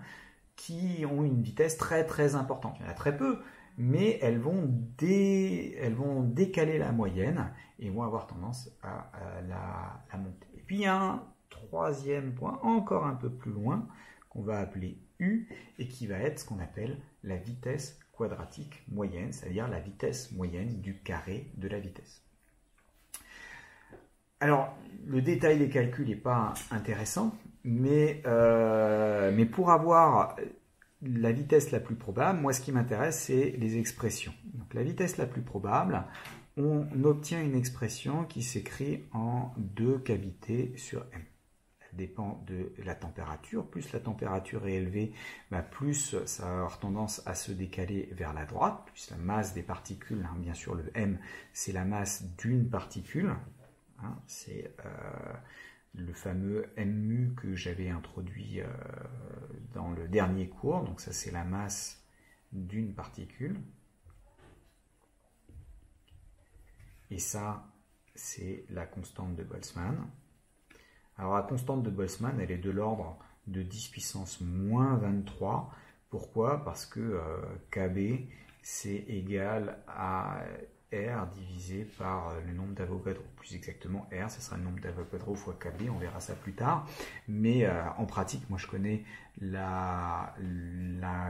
qui ont une vitesse très très importante. Il y en a très peu, mais elles vont décaler la moyenne et vont avoir tendance à la monter. Et puis il y a un troisième point, encore un peu plus loin, qu'on va appeler U, et qui va être ce qu'on appelle la vitesse quadratique moyenne, c'est-à-dire la vitesse moyenne du carré de la vitesse. Alors, le détail des calculs n'est pas intéressant, mais pour avoir la vitesse la plus probable, moi ce qui m'intéresse, c'est les expressions. Donc la vitesse la plus probable, on obtient une expression qui s'écrit en 2 cavités sur m. Elle dépend de la température. Plus la température est élevée, plus ça va avoir tendance à se décaler vers la droite, plus la masse des particules, hein, bien sûr le m, c'est la masse d'une particule. Hein, c'est le fameux mu que j'avais introduit dans le dernier cours. Donc ça, c'est la masse d'une particule. Et ça, c'est la constante de Boltzmann. Alors la constante de Boltzmann, elle est de l'ordre de 10 puissance moins 23. Pourquoi? Parce que Kb, c'est égal à R divisé par le nombre d'Avogadro. Plus exactement, R, ce sera le nombre d'Avogadro fois Kb, on verra ça plus tard. Mais en pratique, moi je connais la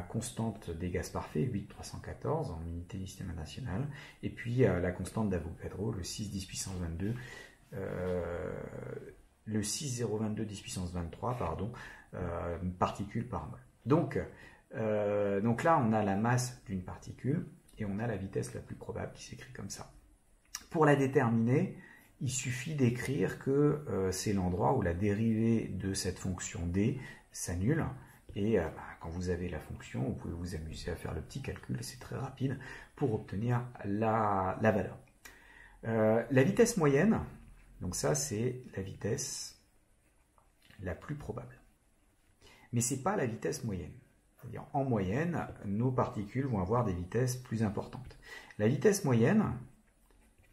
constante des gaz parfaits, 8,314 en unité du système international. Et puis la constante d'Avogadro, le 6 10 puissance 22, le 6,022 10 puissance 23, pardon, particules par mol. Donc là, on a la masse d'une particule, et on a la vitesse la plus probable qui s'écrit comme ça. Pour la déterminer, il suffit d'écrire que c'est l'endroit où la dérivée de cette fonction d s'annule. Et quand vous avez la fonction, vous pouvez vous amuser à faire le petit calcul, c'est très rapide, pour obtenir la valeur. La vitesse moyenne, donc ça c'est la vitesse la plus probable. Mais ce n'est pas la vitesse moyenne. C'est-à-dire, en moyenne, nos particules vont avoir des vitesses plus importantes. La vitesse moyenne,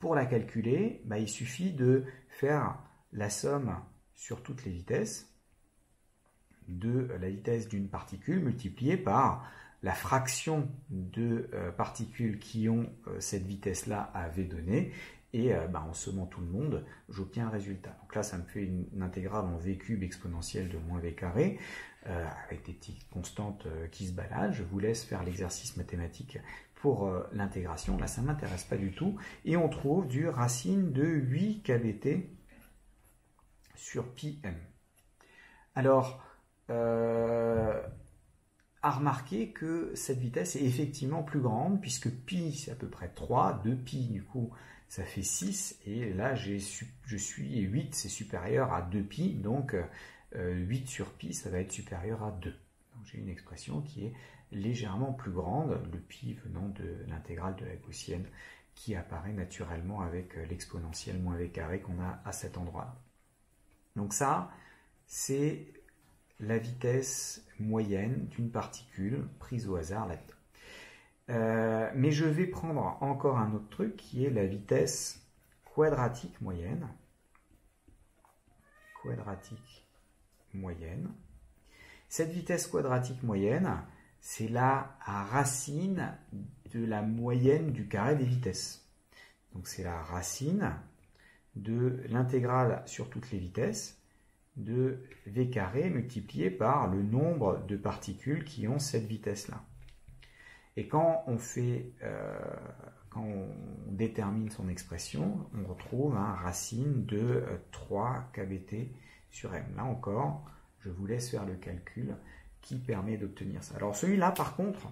pour la calculer, il suffit de faire la somme sur toutes les vitesses de la vitesse d'une particule multipliée par la fraction de particules qui ont cette vitesse-là à v donné. Et en sommant tout le monde, j'obtiens un résultat. Donc là, ça me fait une intégrale en v cube exponentielle de moins v carré, avec des petites constantes qui se baladent. Je vous laisse faire l'exercice mathématique pour l'intégration. Là, ça ne m'intéresse pas du tout. Et on trouve du racine de 8 kBt sur pi m. Alors, à remarquer que cette vitesse est effectivement plus grande, puisque pi, c'est à peu près 3, 2 pi, du coup, ça fait 6, et là, je suis 8, c'est supérieur à 2 pi, donc 8 sur pi, ça va être supérieur à 2. Donc j'ai une expression qui est légèrement plus grande, le pi venant de l'intégrale de la gaussienne, qui apparaît naturellement avec l'exponentielle moins v carré qu'on a à cet endroit-là. Donc ça, c'est la vitesse moyenne d'une particule prise au hasard là-dedans. Mais je vais prendre encore un autre truc qui est la vitesse quadratique moyenne. Cette vitesse quadratique moyenne, c'est la racine de la moyenne du carré des vitesses. Donc c'est la racine de l'intégrale sur toutes les vitesses de v carré multiplié par le nombre de particules qui ont cette vitesse-là. Et quand on détermine son expression, on retrouve un racine de 3 kBt sur m. Là encore, je vous laisse faire le calcul qui permet d'obtenir ça. Alors celui-là, par contre,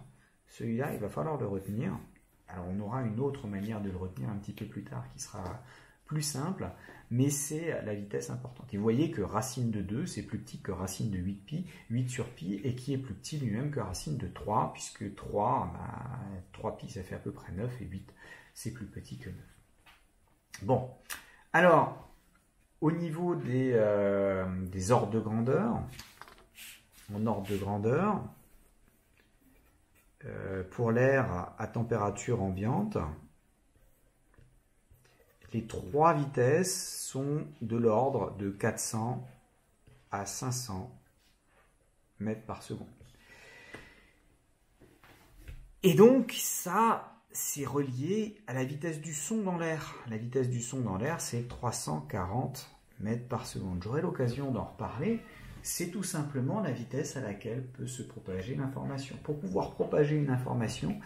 il va falloir le retenir. Alors on aura une autre manière de le retenir un petit peu plus tard qui sera plus simple, mais c'est la vitesse importante. Et vous voyez que racine de 2, c'est plus petit que racine de 8pi, 8 sur pi, et qui est plus petit lui-même que racine de 3, puisque 3 pi, ça fait à peu près 9, et 8, c'est plus petit que 9. Bon, alors, au niveau des ordres de grandeur, en ordre de grandeur. Pour l'air à température ambiante, les 3 vitesses sont de l'ordre de 400 à 500 mètres par seconde. Et donc, ça, c'est relié à la vitesse du son dans l'air. La vitesse du son dans l'air, c'est 340 mètres par seconde. J'aurai l'occasion d'en reparler. C'est tout simplement la vitesse à laquelle peut se propager l'information. Pour pouvoir propager une information,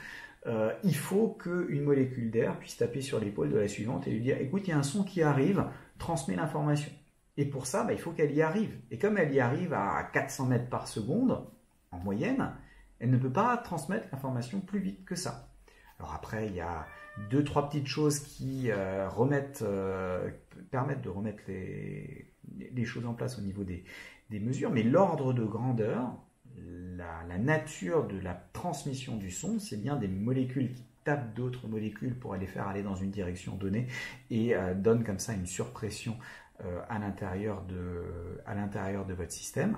il faut qu'une molécule d'air puisse taper sur l'épaule de la suivante et lui dire « Écoute, il y a un son qui arrive, transmets l'information ». Et pour ça, il faut qu'elle y arrive. Et comme elle y arrive à 400 mètres par seconde, en moyenne, elle ne peut pas transmettre l'information plus vite que ça. Alors après, il y a 2-3 petites choses qui permettent de remettre les choses en place au niveau des mesures, mais l'ordre de grandeur, la nature de la transmission du son, c'est bien des molécules qui tapent d'autres molécules pour les faire aller dans une direction donnée et donnent comme ça une surpression à l'intérieur de votre système.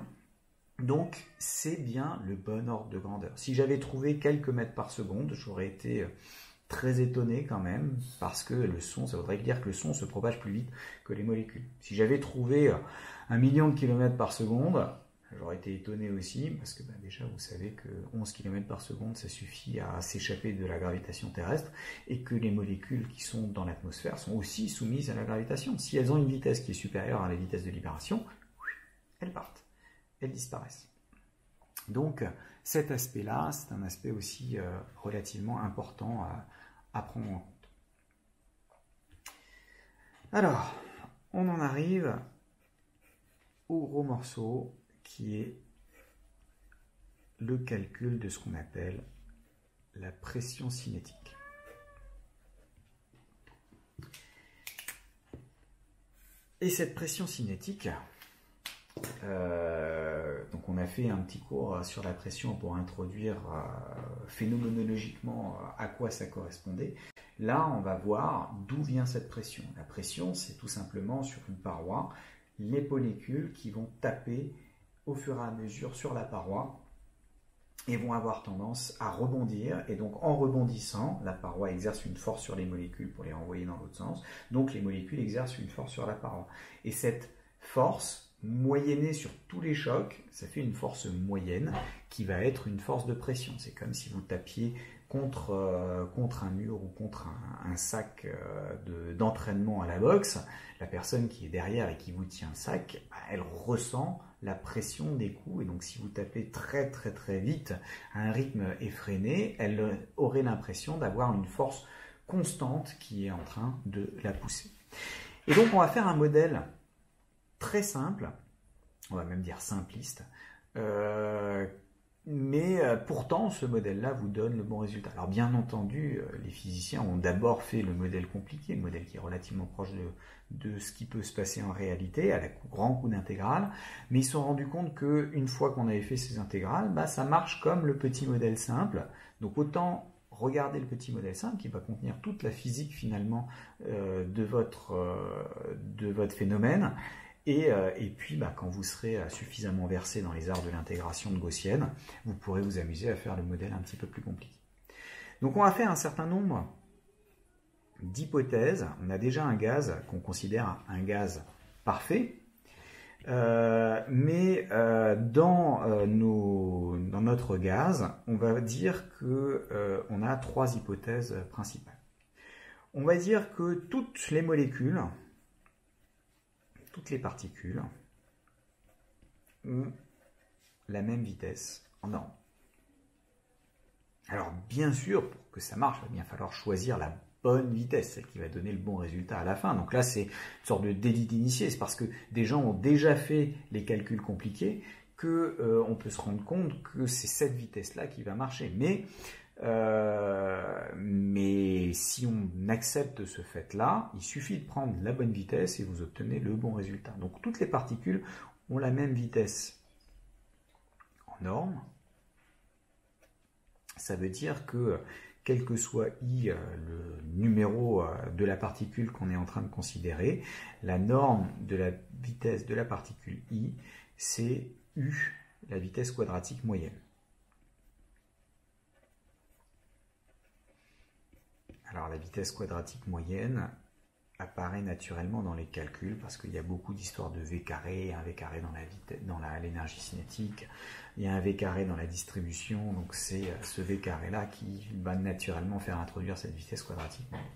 Donc, c'est bien le bon ordre de grandeur. Si j'avais trouvé quelques mètres par seconde, j'aurais été très étonné quand même, parce que le son, ça voudrait dire que le son se propage plus vite que les molécules. Si j'avais trouvé 1 million de kilomètres par seconde, j'aurais été étonné aussi, parce que déjà, vous savez que 11 km par seconde, ça suffit à s'échapper de la gravitation terrestre, et que les molécules qui sont dans l'atmosphère sont aussi soumises à la gravitation. Si elles ont une vitesse qui est supérieure à la vitesse de libération, elles partent. Elles disparaissent. Donc cet aspect-là, c'est un aspect aussi relativement important à prendre en compte. Alors, on en arrive au gros morceau qui est le calcul de ce qu'on appelle la pression cinétique. Et cette pression cinétique, donc on a fait un petit cours sur la pression pour introduire phénoménologiquement à quoi ça correspondait. Là, on va voir d'où vient cette pression. La pression, c'est tout simplement sur une paroi, les molécules qui vont taper au fur et à mesure sur la paroi et vont avoir tendance à rebondir. Et donc en rebondissant, la paroi exerce une force sur les molécules pour les renvoyer dans l'autre sens. Donc les molécules exercent une force sur la paroi. Et cette force, moyennée sur tous les chocs, ça fait une force moyenne qui va être une force de pression. C'est comme si vous tapiez contre un mur ou contre un sac d'entraînement à la boxe. La personne qui est derrière et qui vous tient le sac, elle ressent la pression des coups. Et donc si vous tapez très très très vite à un rythme effréné, elle aurait l'impression d'avoir une force constante qui est en train de la pousser. Et donc on va faire un modèle très simple, on va même dire simpliste, mais pourtant ce modèle-là vous donne le bon résultat. Alors bien entendu, les physiciens ont d'abord fait le modèle compliqué, le modèle qui est relativement proche de ce qui peut se passer en réalité, à la grand coup d'intégrale, mais ils se sont rendus compte qu'une fois qu'on avait fait ces intégrales, ça marche comme le petit modèle simple, donc autant regarder le petit modèle simple qui va contenir toute la physique finalement de votre phénomène. Et puis, quand vous serez suffisamment versé dans les arts de l'intégration de gaussienne, vous pourrez vous amuser à faire le modèle un petit peu plus compliqué. Donc, on va faire un certain nombre d'hypothèses. On a déjà un gaz qu'on considère un gaz parfait, mais dans notre gaz, on va dire qu'on a 3 hypothèses principales. On va dire que toutes les molécules, toutes les particules ont la même vitesse en norme. Alors bien sûr, pour que ça marche, il va bien falloir choisir la bonne vitesse, celle qui va donner le bon résultat à la fin. Donc là, c'est une sorte de délit d'initié. C'est parce que des gens ont déjà fait les calculs compliqués qu'on peut se rendre compte que c'est cette vitesse-là qui va marcher. Mais si on accepte ce fait-là, il suffit de prendre la bonne vitesse et vous obtenez le bon résultat. Donc toutes les particules ont la même vitesse en norme. Ça veut dire que quel que soit I, le numéro de la particule qu'on est en train de considérer, la norme de la vitesse de la particule I, c'est U la vitesse quadratique moyenne. Alors la vitesse quadratique moyenne apparaît naturellement dans les calculs parce qu'il y a beaucoup d'histoires de V carré, un V carré dans l'énergie cinétique, il y a un V carré dans la distribution, donc c'est ce V carré là qui va naturellement faire introduire cette vitesse quadratique moyenne.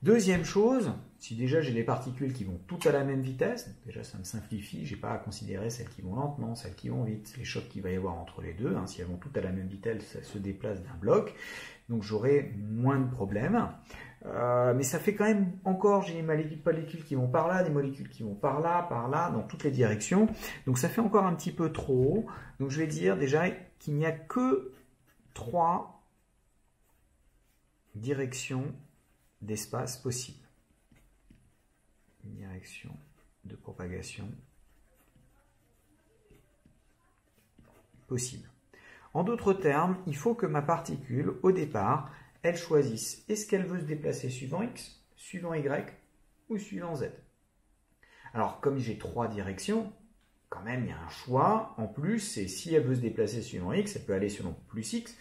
Deuxième chose, si déjà j'ai des particules qui vont toutes à la même vitesse, déjà ça me simplifie, je n'ai pas à considérer celles qui vont lentement, celles qui vont vite, les chocs qu'il va y avoir entre les deux, si elles vont toutes à la même vitesse, elles se déplacent d'un bloc, donc j'aurai moins de problèmes. Mais ça fait quand même encore, j'ai des molécules qui vont par là, des molécules qui vont par là, dans toutes les directions, donc ça fait encore un petit peu trop haut, donc je vais dire déjà qu'il n'y a que 3 directions d'espace possible. Une direction de propagation possible. En d'autres termes, il faut que ma particule, au départ, elle choisisse est-ce qu'elle veut se déplacer suivant X, suivant Y ou suivant Z. Alors, comme j'ai 3 directions, quand même, il y a un choix en plus, et si elle veut se déplacer suivant X, elle peut aller selon plus X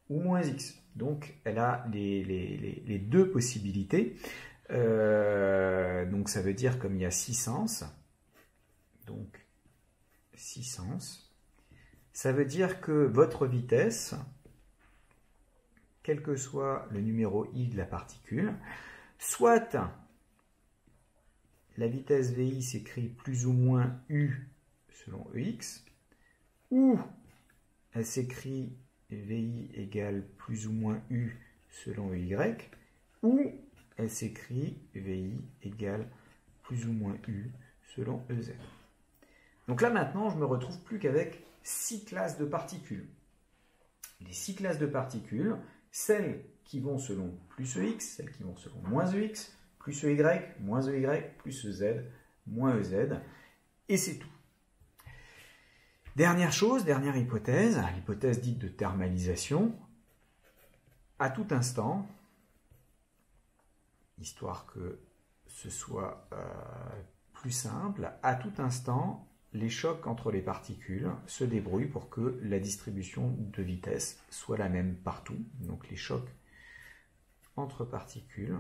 ou moins X. Donc, elle a les 2 possibilités. Donc, ça veut dire, comme il y a 6 sens, donc 6 sens, ça veut dire que votre vitesse, quel que soit le numéro I de la particule, soit la vitesse VI s'écrit plus ou moins U selon EX, ou elle s'écrit VI égale plus ou moins U selon EY, ou elle s'écrit VI égale plus ou moins U selon EZ. Donc là maintenant, je me retrouve plus qu'avec 6 classes de particules. Les 6 classes de particules, celles qui vont selon plus EX, celles qui vont selon moins EX, plus EY, moins EY, plus EZ, moins EZ, et c'est tout. Dernière chose, dernière hypothèse, l'hypothèse dite de thermalisation. À tout instant, histoire que ce soit plus simple, à tout instant, les chocs entre les particules se débrouillent pour que la distribution de vitesse soit la même partout. Donc les chocs entre particules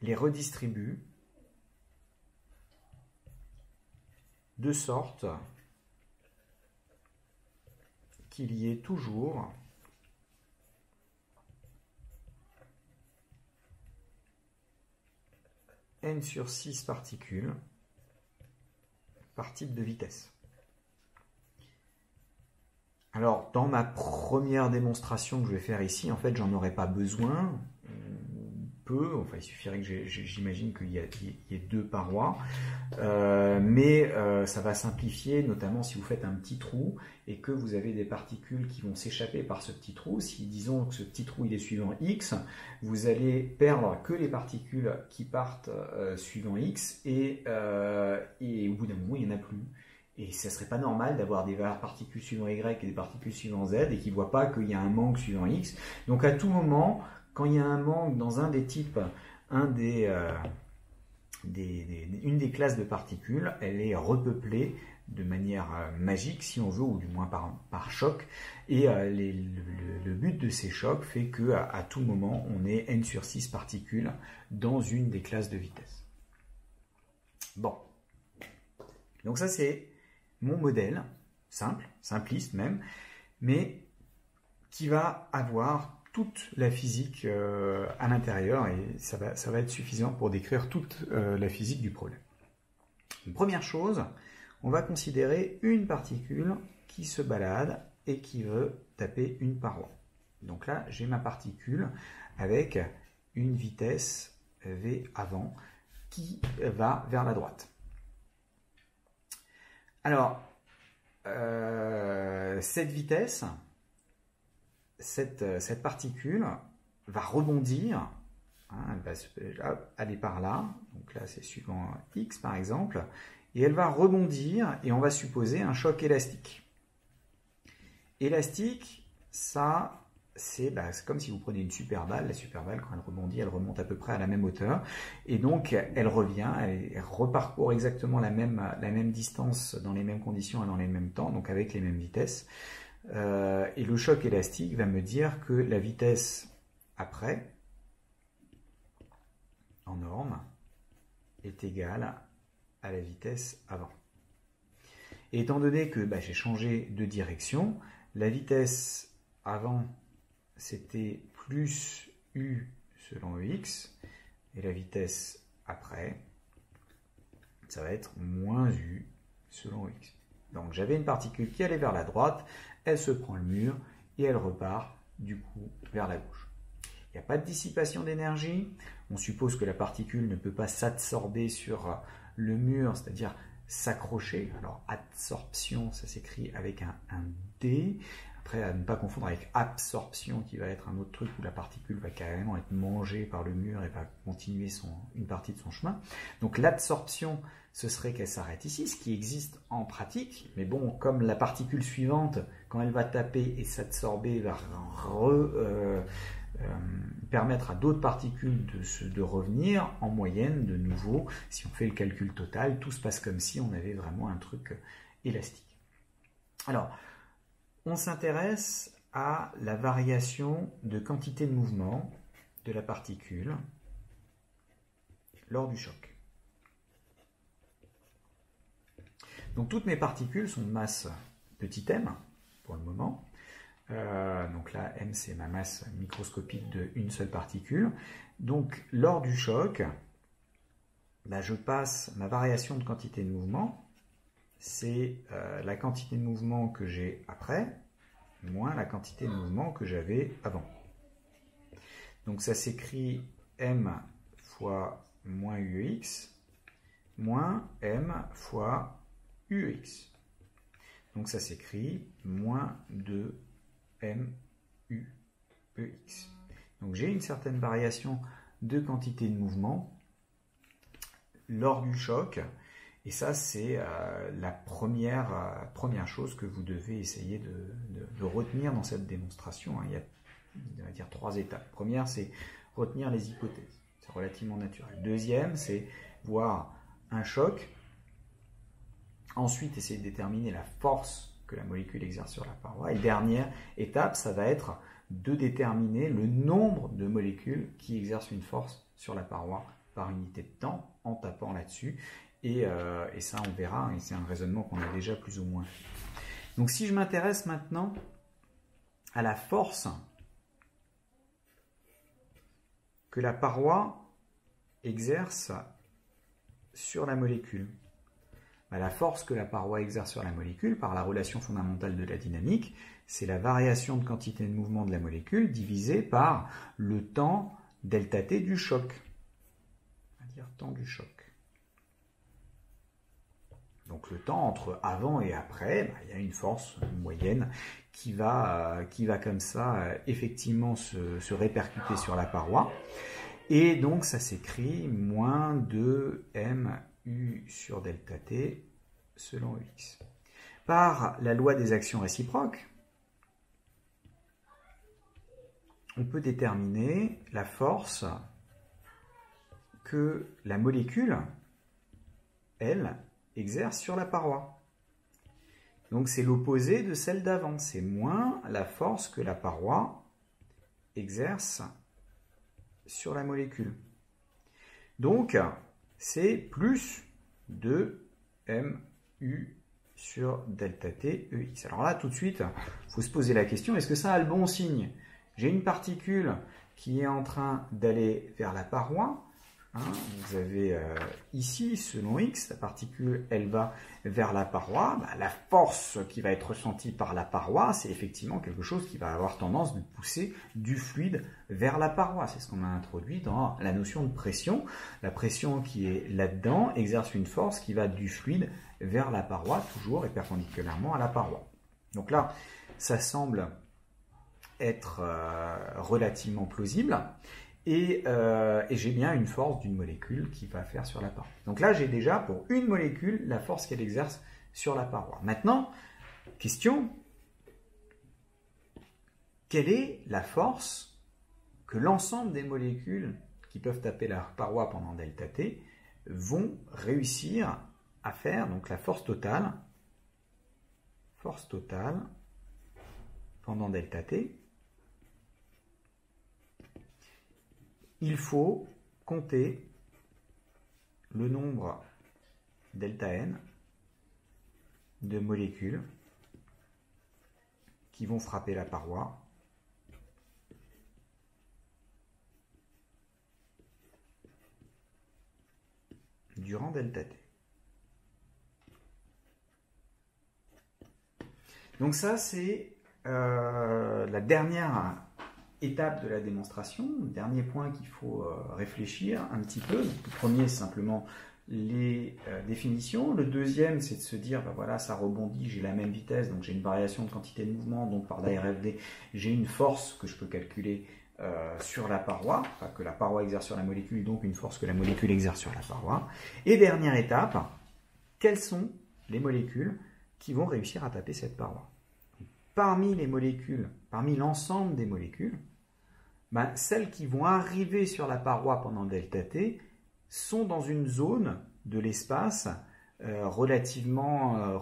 les redistribuent de sorte qu'il y ait toujours n sur 6 particules par type de vitesse. Alors, dans ma première démonstration que je vais faire ici, en fait, j'en aurais pas besoin. Enfin, il suffirait que j'imagine qu'il y ait 2 parois, mais ça va simplifier, notamment si vous faites un petit trou et que vous avez des particules qui vont s'échapper par ce petit trou. Si disons que ce petit trou il est suivant X, vous allez perdre que les particules qui partent suivant X et au bout d'un moment il n'y en a plus. Et ça ne serait pas normal d'avoir des particules suivant Y et des particules suivant Z et qui ne voient pas qu'il y a un manque suivant X. Donc à tout moment, quand il y a un manque dans un des types, une des classes de particules, elle est repeuplée de manière magique, si on veut, ou du moins par choc. Et le but de ces chocs fait qu'à tout moment, on ait n sur 6 particules dans une des classes de vitesse. Bon. Donc ça, c'est mon modèle, simple, simpliste même, mais qui va avoir toute la physique à l'intérieur et ça va être suffisant pour décrire toute la physique du problème. Une première chose, on va considérer une particule qui se balade et qui veut taper une paroi. Donc là, j'ai ma particule avec une vitesse V avant qui va vers la droite. Alors, cette vitesse, cette particule va rebondir, elle va aller par là, donc là c'est suivant X par exemple, et elle va rebondir et on va supposer un choc élastique. Élastique, ça c'est comme si vous prenez une super balle. La super balle, quand elle rebondit, elle remonte à peu près à la même hauteur. Et donc, elle revient, elle reparcourt exactement la même distance dans les mêmes conditions et dans les mêmes temps, donc avec les mêmes vitesses. Et le choc élastique va me dire que la vitesse après, en norme, est égale à la vitesse avant. Et étant donné que j'ai changé de direction, la vitesse avant, c'était plus u selon x, et la vitesse après, ça va être moins u selon x. Donc j'avais une particule qui allait vers la droite, elle se prend le mur, et elle repart du coup vers la gauche. Il n'y a pas de dissipation d'énergie, on suppose que la particule ne peut pas s'absorber sur le mur, c'est-à-dire s'accrocher. Alors adsorption, ça s'écrit avec un D. Après, à ne pas confondre avec absorption, qui va être un autre truc où la particule va carrément être mangée par le mur et va continuer une partie de son chemin. Donc l'adsorption, ce serait qu'elle s'arrête ici, ce qui existe en pratique. Mais bon, comme la particule suivante, quand elle va taper et s'absorber, va permettre à d'autres particules de revenir en moyenne de nouveau. Si on fait le calcul total, tout se passe comme si on avait vraiment un truc élastique. Alors, on s'intéresse à la variation de quantité de mouvement de la particule lors du choc. Donc toutes mes particules sont de masse petit m pour le moment. Donc là, m c'est ma masse microscopique d'une seule particule. Donc lors du choc, je passe ma variation de quantité de mouvement, c'est la quantité de mouvement que j'ai après, moins la quantité de mouvement que j'avais avant. Donc ça s'écrit m fois moins ux, moins m fois ux. Donc ça s'écrit moins 2 MUEX. Donc j'ai une certaine variation de quantité de mouvement lors du choc, et ça c'est la première chose que vous devez essayer de retenir dans cette démonstration. Il y a, on va dire, 3 étapes. Première, c'est retenir les hypothèses, c'est relativement naturel. Deuxième, c'est voir un choc. Ensuite, essayer de déterminer la force que la molécule exerce sur la paroi. Et dernière étape, ça va être de déterminer le nombre de molécules qui exercent une force sur la paroi par unité de temps en tapant là-dessus. Et ça, on verra, et c'est un raisonnement qu'on a déjà plus ou moins fait. Donc si je m'intéresse maintenant à la force que la paroi exerce sur la molécule, la force que la paroi exerce sur la molécule, par la relation fondamentale de la dynamique, c'est la variation de quantité de mouvement de la molécule divisée par le temps ΔT du choc. On va dire temps du choc. Donc le temps entre avant et après, il y a une force moyenne qui va comme ça effectivement se répercuter sur la paroi. Et donc ça s'écrit moins 2m U sur ΔT selon Ux. Par la loi des actions réciproques, on peut déterminer la force que la molécule, elle, exerce sur la paroi. Donc c'est l'opposé de celle d'avant, c'est moins la force que la paroi exerce sur la molécule. Donc, c'est plus de MU sur ΔT EX. Alors là, tout de suite, il faut se poser la question, est-ce que ça a le bon signe? J'ai une particule qui est en train d'aller vers la paroi. Vous avez ici, selon X, la particule, elle va vers la paroi. La force qui va être ressentie par la paroi, c'est effectivement quelque chose qui va avoir tendance de pousser du fluide vers la paroi. C'est ce qu'on a introduit dans la notion de pression. La pression qui est là-dedans exerce une force qui va du fluide vers la paroi, toujours et perpendiculairement à la paroi. Donc là, ça semble être relativement plausible. Et j'ai bien une force d'une molécule qui va faire sur la paroi. Donc là, j'ai déjà pour une molécule la force qu'elle exerce sur la paroi. Maintenant, question, quelle est la force que l'ensemble des molécules qui peuvent taper la paroi pendant delta T vont réussir à faire, donc la force totale pendant delta T. Il faut compter le nombre delta n de molécules qui vont frapper la paroi durant delta T. Donc ça, c'est la dernière étape de la démonstration, le dernier point qu'il faut réfléchir un petit peu. Donc, le premier, c'est simplement les définitions. Le deuxième, c'est de se dire, ben voilà, ça rebondit, j'ai la même vitesse, donc j'ai une variation de quantité de mouvement, donc par l'ARFD, j'ai une force que je peux calculer sur la paroi, enfin, que la paroi exerce sur la molécule, donc une force que la molécule exerce sur la paroi. Et dernière étape, quelles sont les molécules qui vont réussir à taper cette paroi? Parmi les molécules, parmi l'ensemble des molécules, ben, celles qui vont arriver sur la paroi pendant delta T sont dans une zone de l'espace relativement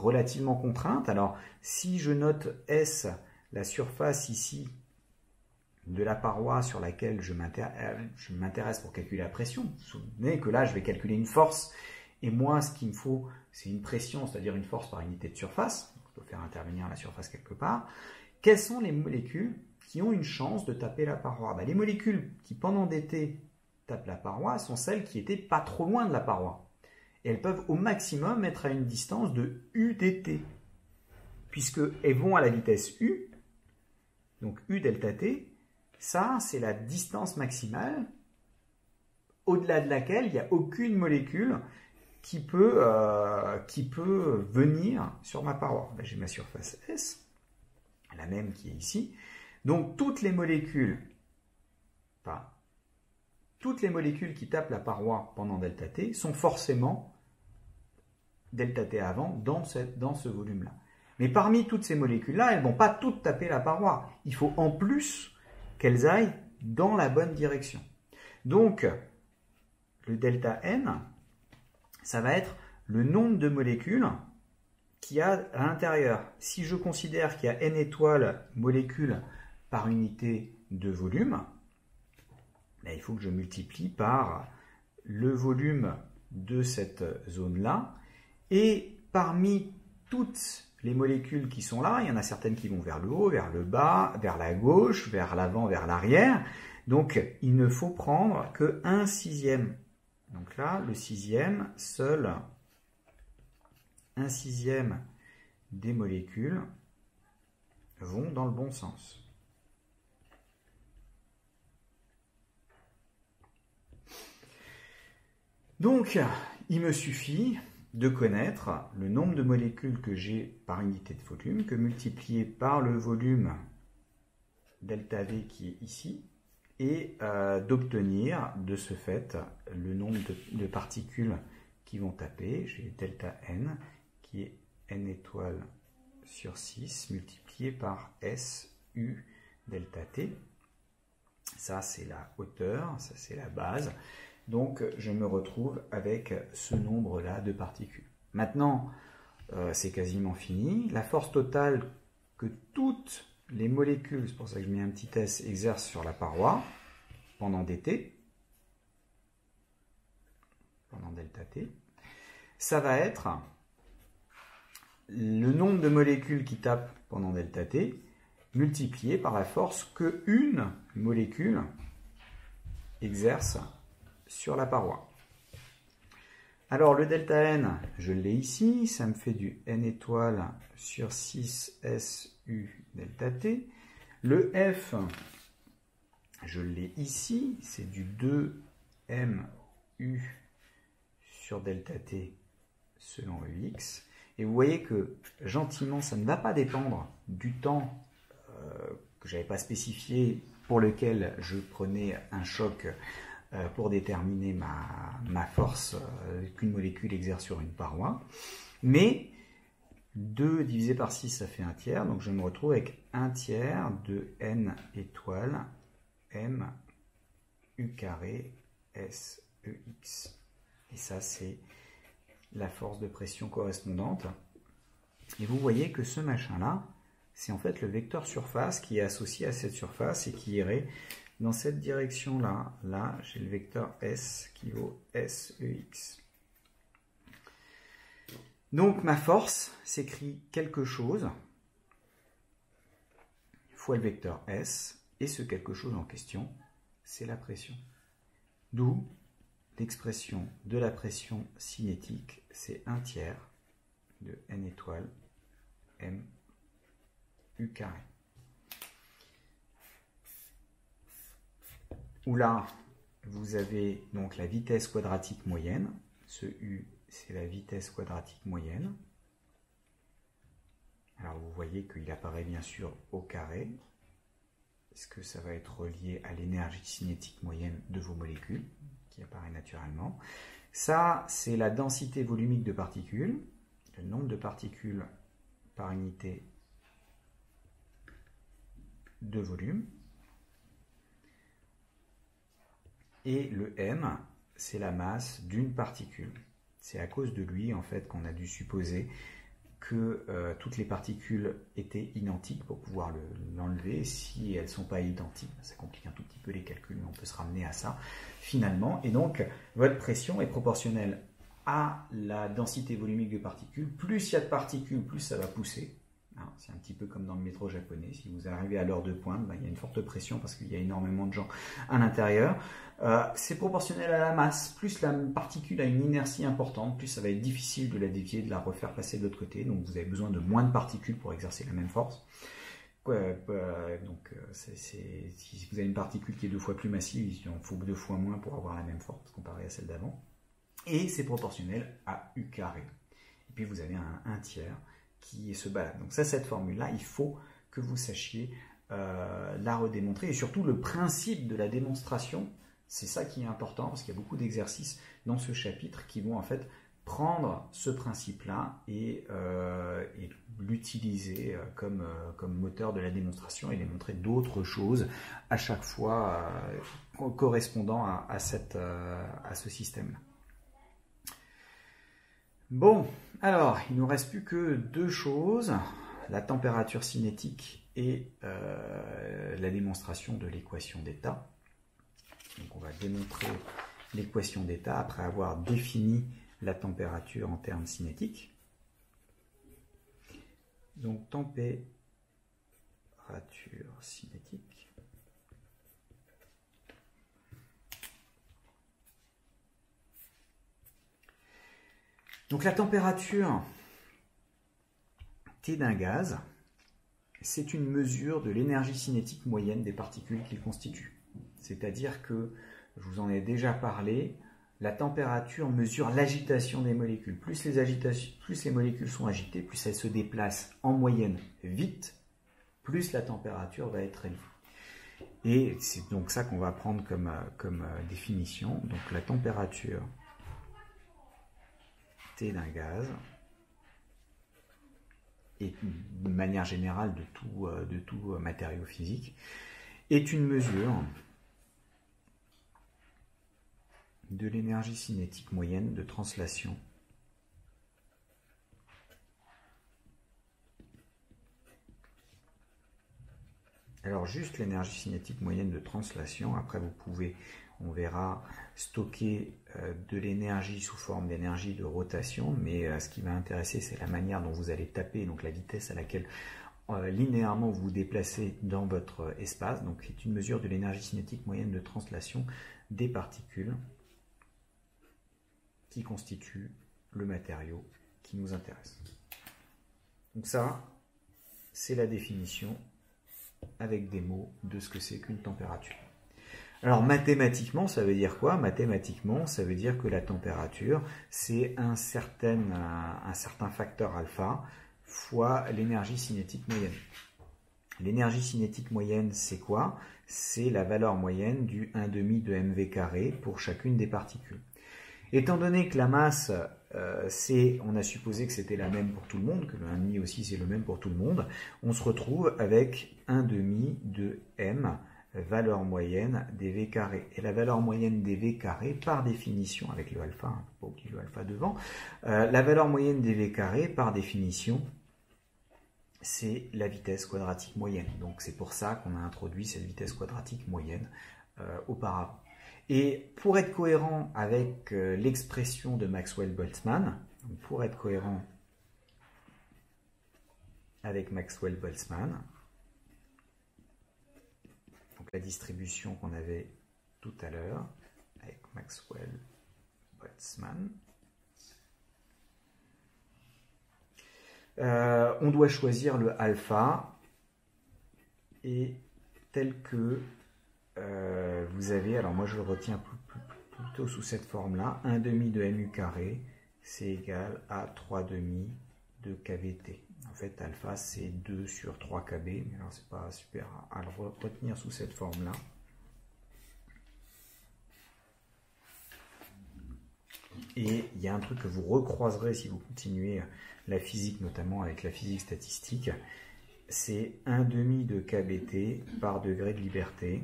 contrainte. Alors, si je note S, la surface ici de la paroi sur laquelle je m'intéresse pour calculer la pression, vous vous souvenez que là, je vais calculer une force, et moi, ce qu'il me faut, c'est une pression, c'est-à-dire une force par unité de surface. On peut faire intervenir la surface quelque part. Quelles sont les molécules qui ont une chance de taper la paroi? Ben, les molécules qui, pendant dt, tapent la paroi sont celles qui étaient pas trop loin de la paroi. Et elles peuvent au maximum être à une distance de u dt, puisqu'elles vont à la vitesse u, donc u delta t, ça c'est la distance maximale au-delà de laquelle il n'y a aucune molécule qui peut venir sur ma paroi. J'ai ma surface S, la même qui est ici. Donc toutes les molécules qui tapent la paroi pendant delta t sont forcément delta t avant dans ce volume-là. Mais parmi toutes ces molécules-là, elles ne vont pas toutes taper la paroi. Il faut en plus qu'elles aillent dans la bonne direction. Donc, le delta n, ça va être le nombre de molécules qu'il y a à l'intérieur. Si je considère qu'il y a n étoiles molécules par unité de volume, ben, il faut que je multiplie par le volume de cette zone-là. Et parmi toutes les molécules qui sont là, il y en a certaines qui vont vers le haut, vers le bas, vers la gauche, vers l'avant, vers l'arrière. Donc, il ne faut prendre que 1/6. Donc là, le sixième, seul 1/6 des molécules vont dans le bon sens. Donc, il me suffit de connaître le nombre de molécules que j'ai par unité de volume, que multiplié par le volume delta V qui est ici, et d'obtenir de ce fait le nombre de particules qui vont taper. J'ai delta n qui est n étoiles sur 6 multiplié par S U delta T. Ça c'est la hauteur, ça c'est la base. Donc je me retrouve avec ce nombre-là de particules. Maintenant, c'est quasiment fini. La force totale que toutes les molécules, c'est pour ça que je mets un petit S, exercent sur la paroi pendant dt, pendant delta t, ça va être le nombre de molécules qui tapent pendant delta t multiplié par la force que une molécule exerce sur la paroi. Alors le delta n, je l'ai ici, ça me fait du n étoiles sur 6 SU delta t. Le F, je l'ai ici, c'est du 2MU sur delta t selon Ux. Et vous voyez que gentiment, ça ne va pas dépendre du temps que je n'avais pas spécifié pour lequel je prenais un choc pour déterminer ma force qu'une molécule exerce sur une paroi. Mais 2 divisé par 6, ça fait 1 tiers. Donc je me retrouve avec 1 tiers de n étoile m u carré s e x. Et ça, c'est la force de pression correspondante. Et vous voyez que ce machin-là, c'est en fait le vecteur surface qui est associé à cette surface et qui irait dans cette direction-là. Là, j'ai le vecteur S qui vaut SEX. Donc ma force s'écrit quelque chose fois le vecteur S, et ce quelque chose en question, c'est la pression. D'où l'expression de la pression cinétique, c'est 1 tiers de n étoile m u carré. Où là, vous avez donc la vitesse quadratique moyenne. Ce u, c'est la vitesse quadratique moyenne. Alors vous voyez qu'il apparaît bien sûr au carré. Est-ce que ça va être relié à l'énergie cinétique moyenne de vos molécules, qui apparaît naturellement? Ça, c'est la densité volumique de particules, le nombre de particules par unité de volume. Et le m, c'est la masse d'une particule. C'est à cause de lui, en fait, qu'on a dû supposer que toutes les particules étaient identiques pour pouvoir l'enlever. Si elles ne sont pas identiques, ça complique un tout petit peu les calculs, mais on peut se ramener à ça finalement. Et donc, votre pression est proportionnelle à la densité volumique de particules. Plus il y a de particules, plus ça va pousser. C'est un petit peu comme dans le métro japonais. Si vous arrivez à l'heure de pointe, il y a une forte pression parce qu'il y a énormément de gens à l'intérieur. C'est proportionnel à la masse. Plus la particule a une inertie importante, plus ça va être difficile de la dévier, de la refaire passer de l'autre côté. Donc vous avez besoin de moins de particules pour exercer la même force. Si vous avez une particule qui est 2 fois plus massive, il en faut 2 fois moins pour avoir la même force comparée à celle d'avant. Et c'est proportionnel à U carré. Et puis vous avez un 1 tiers qui se balade. Donc ça, cette formule-là, il faut que vous sachiez la redémontrer. Et surtout, le principe de la démonstration, c'est ça qui est important, parce qu'il y a beaucoup d'exercices dans ce chapitre qui vont en fait prendre ce principe-là et l'utiliser comme moteur de la démonstration et démontrer d'autres choses à chaque fois correspondant à ce système-là. Bon, alors, il ne nous reste plus que 2 choses, la température cinétique et la démonstration de l'équation d'état. Donc on va démontrer l'équation d'état après avoir défini la température en termes cinétiques. Donc température cinétique. Donc la température T d'un gaz, c'est une mesure de l'énergie cinétique moyenne des particules qu'il constitue. C'est-à-dire que, je vous en ai déjà parlé, la température mesure l'agitation des molécules. Plus les molécules sont agitées, plus elles se déplacent en moyenne vite, plus la température va être élevée. Et c'est donc ça qu'on va prendre comme définition. Donc la température T d'un gaz, et de manière générale de tout matériau physique, est une mesure de l'énergie cinétique moyenne de translation alors juste l'énergie cinétique moyenne de translation. Après vous pouvez, on verra, stocker de l'énergie sous forme d'énergie de rotation, mais ce qui va intéresser, c'est la manière dont vous allez taper, donc la vitesse à laquelle linéairement vous vous déplacez dans votre espace. Donc c'est une mesure de l'énergie cinétique moyenne de translation des particules qui constituent le matériau qui nous intéresse. Donc ça, c'est la définition avec des mots de ce que c'est qu'une température. Alors mathématiquement, ça veut dire quoi? Mathématiquement, ça veut dire que la température, c'est un certain facteur alpha fois l'énergie cinétique moyenne. L'énergie cinétique moyenne, c'est quoi? C'est la valeur moyenne du 1/2 de mv carré pour chacune des particules. Étant donné que la masse on a supposé que c'était la même pour tout le monde, que le 1,5 aussi c'est le même pour tout le monde. On se retrouve avec 1,5 de m, valeur moyenne des v carrés. Et la valeur moyenne des v carrés, par définition, avec le alpha, hein, pas oublier le alpha devant, la valeur moyenne des v carrés, par définition, c'est la vitesse quadratique moyenne. Donc c'est pour ça qu'on a introduit cette vitesse quadratique moyenne auparavant. Et pour être cohérent avec l'expression de Maxwell-Boltzmann, pour être cohérent avec Maxwell-Boltzmann, donc la distribution qu'on avait tout à l'heure avec Maxwell-Boltzmann, on doit choisir le alpha et tel que vous avez, alors moi je le retiens plutôt sous cette forme-là, 1,5 de mu carré, c'est égal à 3,5 de kVt. En fait, alpha c'est 2 sur 3 kb, mais alors c'est pas super à le retenir sous cette forme-là. Et il y a un truc que vous recroiserez si vous continuez la physique, notamment avec la physique statistique, c'est 1,5 de kBt par degré de liberté.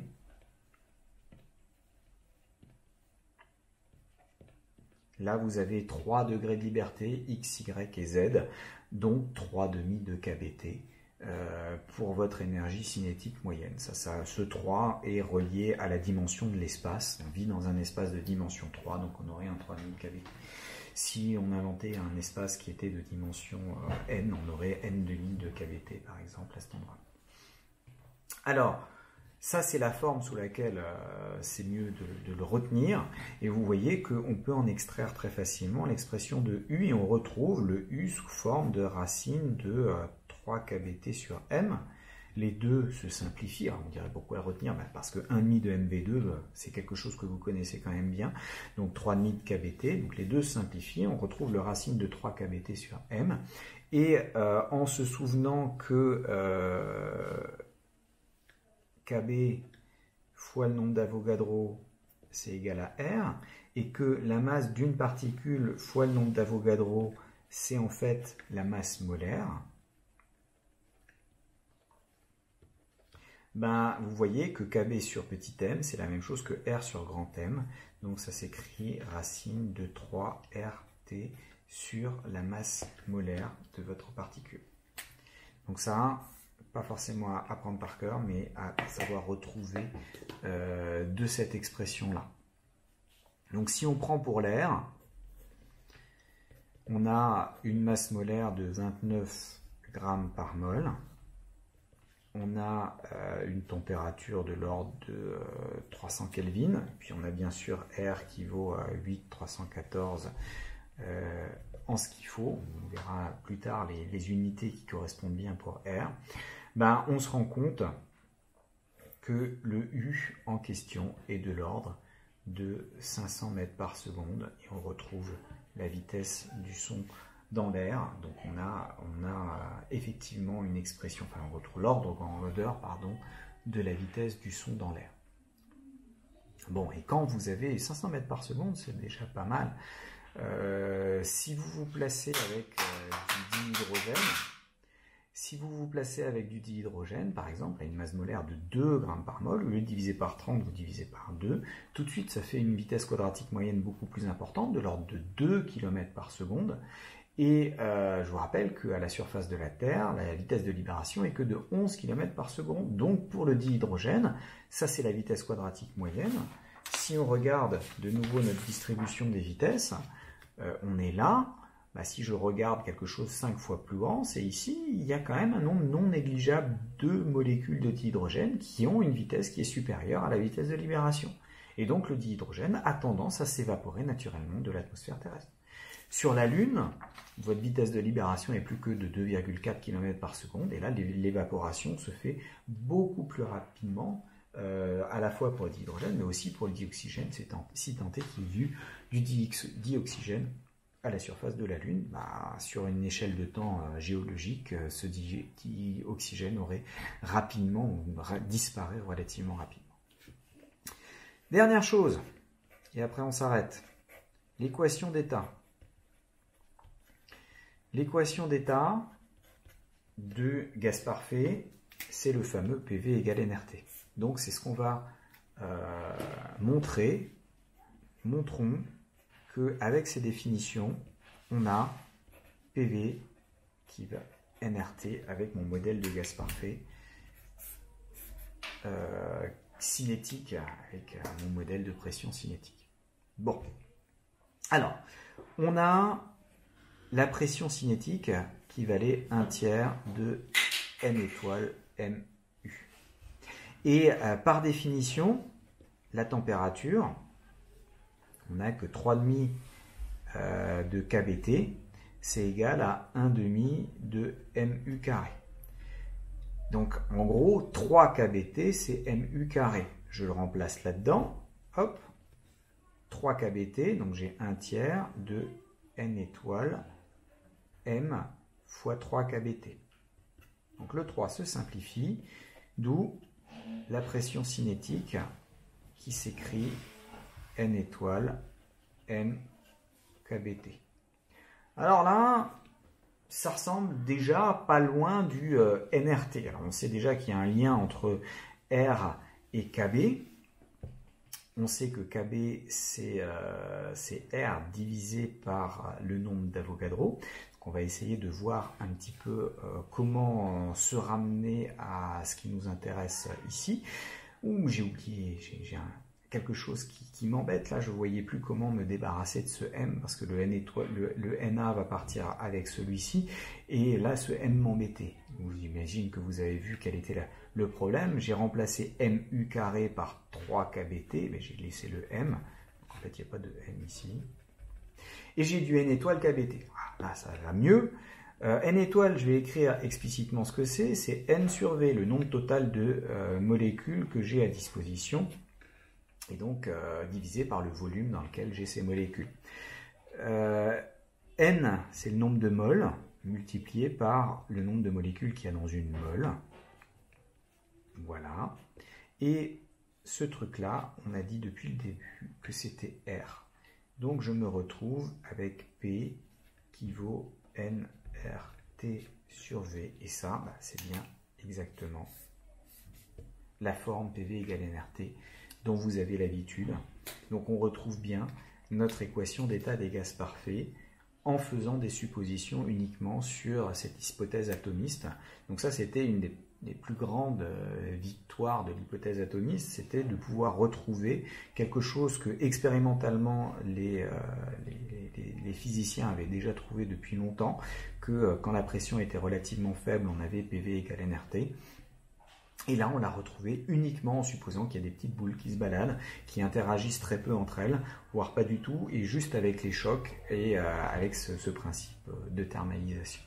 Là, vous avez 3 degrés de liberté, x, y et z, donc 3,5 de kBt pour votre énergie cinétique moyenne. Ce 3 est relié à la dimension de l'espace. On vit dans un espace de dimension 3, donc on aurait un 3,5 de kBt. Si on inventait un espace qui était de dimension n, on aurait n,5 de kBt, par exemple, à cet endroit. Alors, ça, c'est la forme sous laquelle c'est mieux de le retenir. Et vous voyez qu'on peut en extraire très facilement l'expression de U. Et on retrouve le U sous forme de racine de 3 kBt sur m. Les deux se simplifient. Alors, on dirait pourquoi le retenir, parce que 1,5 de mv2, c'est quelque chose que vous connaissez quand même bien. Donc 3,5 de kBt. Donc les deux se simplifient. On retrouve le racine de 3 kBt sur m. Et en se souvenant que Kb fois le nombre d'Avogadro, c'est égal à R, et que la masse d'une particule fois le nombre d'Avogadro, c'est en fait la masse molaire, vous voyez que Kb sur petit m, c'est la même chose que R sur grand M, donc ça s'écrit racine de 3RT sur la masse molaire de votre particule. Donc ça, pas forcément à apprendre par cœur, mais à savoir retrouver de cette expression-là. Donc si on prend pour l'air, on a une masse molaire de 29 grammes par mol, on a une température de l'ordre de 300 Kelvin, puis on a bien sûr R qui vaut 8,314 en ce qu'il faut, on verra plus tard les unités qui correspondent bien pour R. On se rend compte que le U en question est de l'ordre de 500 mètres par seconde et on retrouve la vitesse du son dans l'air. Donc on a effectivement une expression, enfin on retrouve l'ordre en odeur, pardon, de la vitesse du son dans l'air. Bon, et quand vous avez 500 mètres par seconde, c'est déjà pas mal. Si vous vous placez avec du dihydrogène, par exemple, à une masse molaire de 2 grammes par mol, au lieu de diviser par 30, vous divisez par 2, tout de suite ça fait une vitesse quadratique moyenne beaucoup plus importante, de l'ordre de 2 km par seconde. Et je vous rappelle qu'à la surface de la Terre, la vitesse de libération est que de 11 km par seconde. Donc pour le dihydrogène, ça c'est la vitesse quadratique moyenne. Si on regarde de nouveau notre distribution des vitesses, on est là. Si je regarde quelque chose 5 fois plus grand, c'est ici, il y a quand même un nombre non négligeable de molécules de dihydrogène qui ont une vitesse qui est supérieure à la vitesse de libération. Et donc le dihydrogène a tendance à s'évaporer naturellement de l'atmosphère terrestre. Sur la Lune, votre vitesse de libération n'est plus que de 2,4 km par seconde, et là l'évaporation se fait beaucoup plus rapidement, à la fois pour le dihydrogène, mais aussi pour le dioxygène, si tant est qu'il y ait du dioxygène à la surface de la Lune. Sur une échelle de temps géologique, ce dioxygène aurait rapidement disparu relativement rapidement. Dernière chose, et après on s'arrête, l'équation d'état. l'équation d'état de gaz parfait, c'est le fameux PV égale nRT. Donc c'est ce qu'on va montrer. Montrons qu'avec ces définitions, on a PV qui va nRT avec mon modèle de gaz parfait cinétique avec mon modèle de pression cinétique. Bon, alors, on a la pression cinétique qui valait 1/3 de n étoile mu. Et par définition, la température, on n'a que 3,5 de kBT, c'est égal à 1/2 de mu carré. Donc en gros, 3 kBT, c'est mu carré. Je le remplace là-dedans, hop, 3 kBT, donc j'ai 1/3 de n étoile m fois 3 kBT. Donc le 3 se simplifie, d'où la pression cinétique qui s'écrit n étoile m kBT. Alors là, ça ressemble déjà pas loin du nRT. Alors on sait déjà qu'il y a un lien entre R et KB. On sait que KB, c'est R divisé par le nombre d'Avogadro. On va essayer de voir un petit peu comment se ramener à ce qui nous intéresse ici. Ouh, j'ai oublié, j'ai quelque chose qui m'embête. Là, je ne voyais plus comment me débarrasser de ce M, parce que le NA va partir avec celui-ci. Et là, ce M m'embêtait. J'imagine que vous avez vu quel était le problème. J'ai remplacé MU carré par 3 kBT, mais j'ai laissé le M. Donc, en fait, il n'y a pas de M ici. Et j'ai du N étoile kBT. Là, ça va mieux. N étoile, je vais écrire explicitement ce que c'est. C'est N sur V, le nombre total de molécules que j'ai à disposition. Et donc divisé par le volume dans lequel j'ai ces molécules. N, c'est le nombre de moles, multiplié par le nombre de molécules qu'il y a dans une mole. Voilà. Et ce truc-là, on a dit depuis le début que c'était R. Donc je me retrouve avec P qui vaut nRT sur V. Et ça, bah, c'est bien exactement la forme PV égale nRT dont vous avez l'habitude. Donc on retrouve bien notre équation d'état des gaz parfaits en faisant des suppositions uniquement sur cette hypothèse atomiste. Donc ça, c'était une des plus grandes victoires de l'hypothèse atomiste, c'était de pouvoir retrouver quelque chose que expérimentalement les physiciens avaient déjà trouvé depuis longtemps, que quand la pression était relativement faible, on avait PV égale nRT. Et là, on l'a retrouvé uniquement en supposant qu'il y a des petites boules qui se baladent, qui interagissent très peu entre elles, voire pas du tout, et juste avec les chocs et avec ce principe de thermalisation.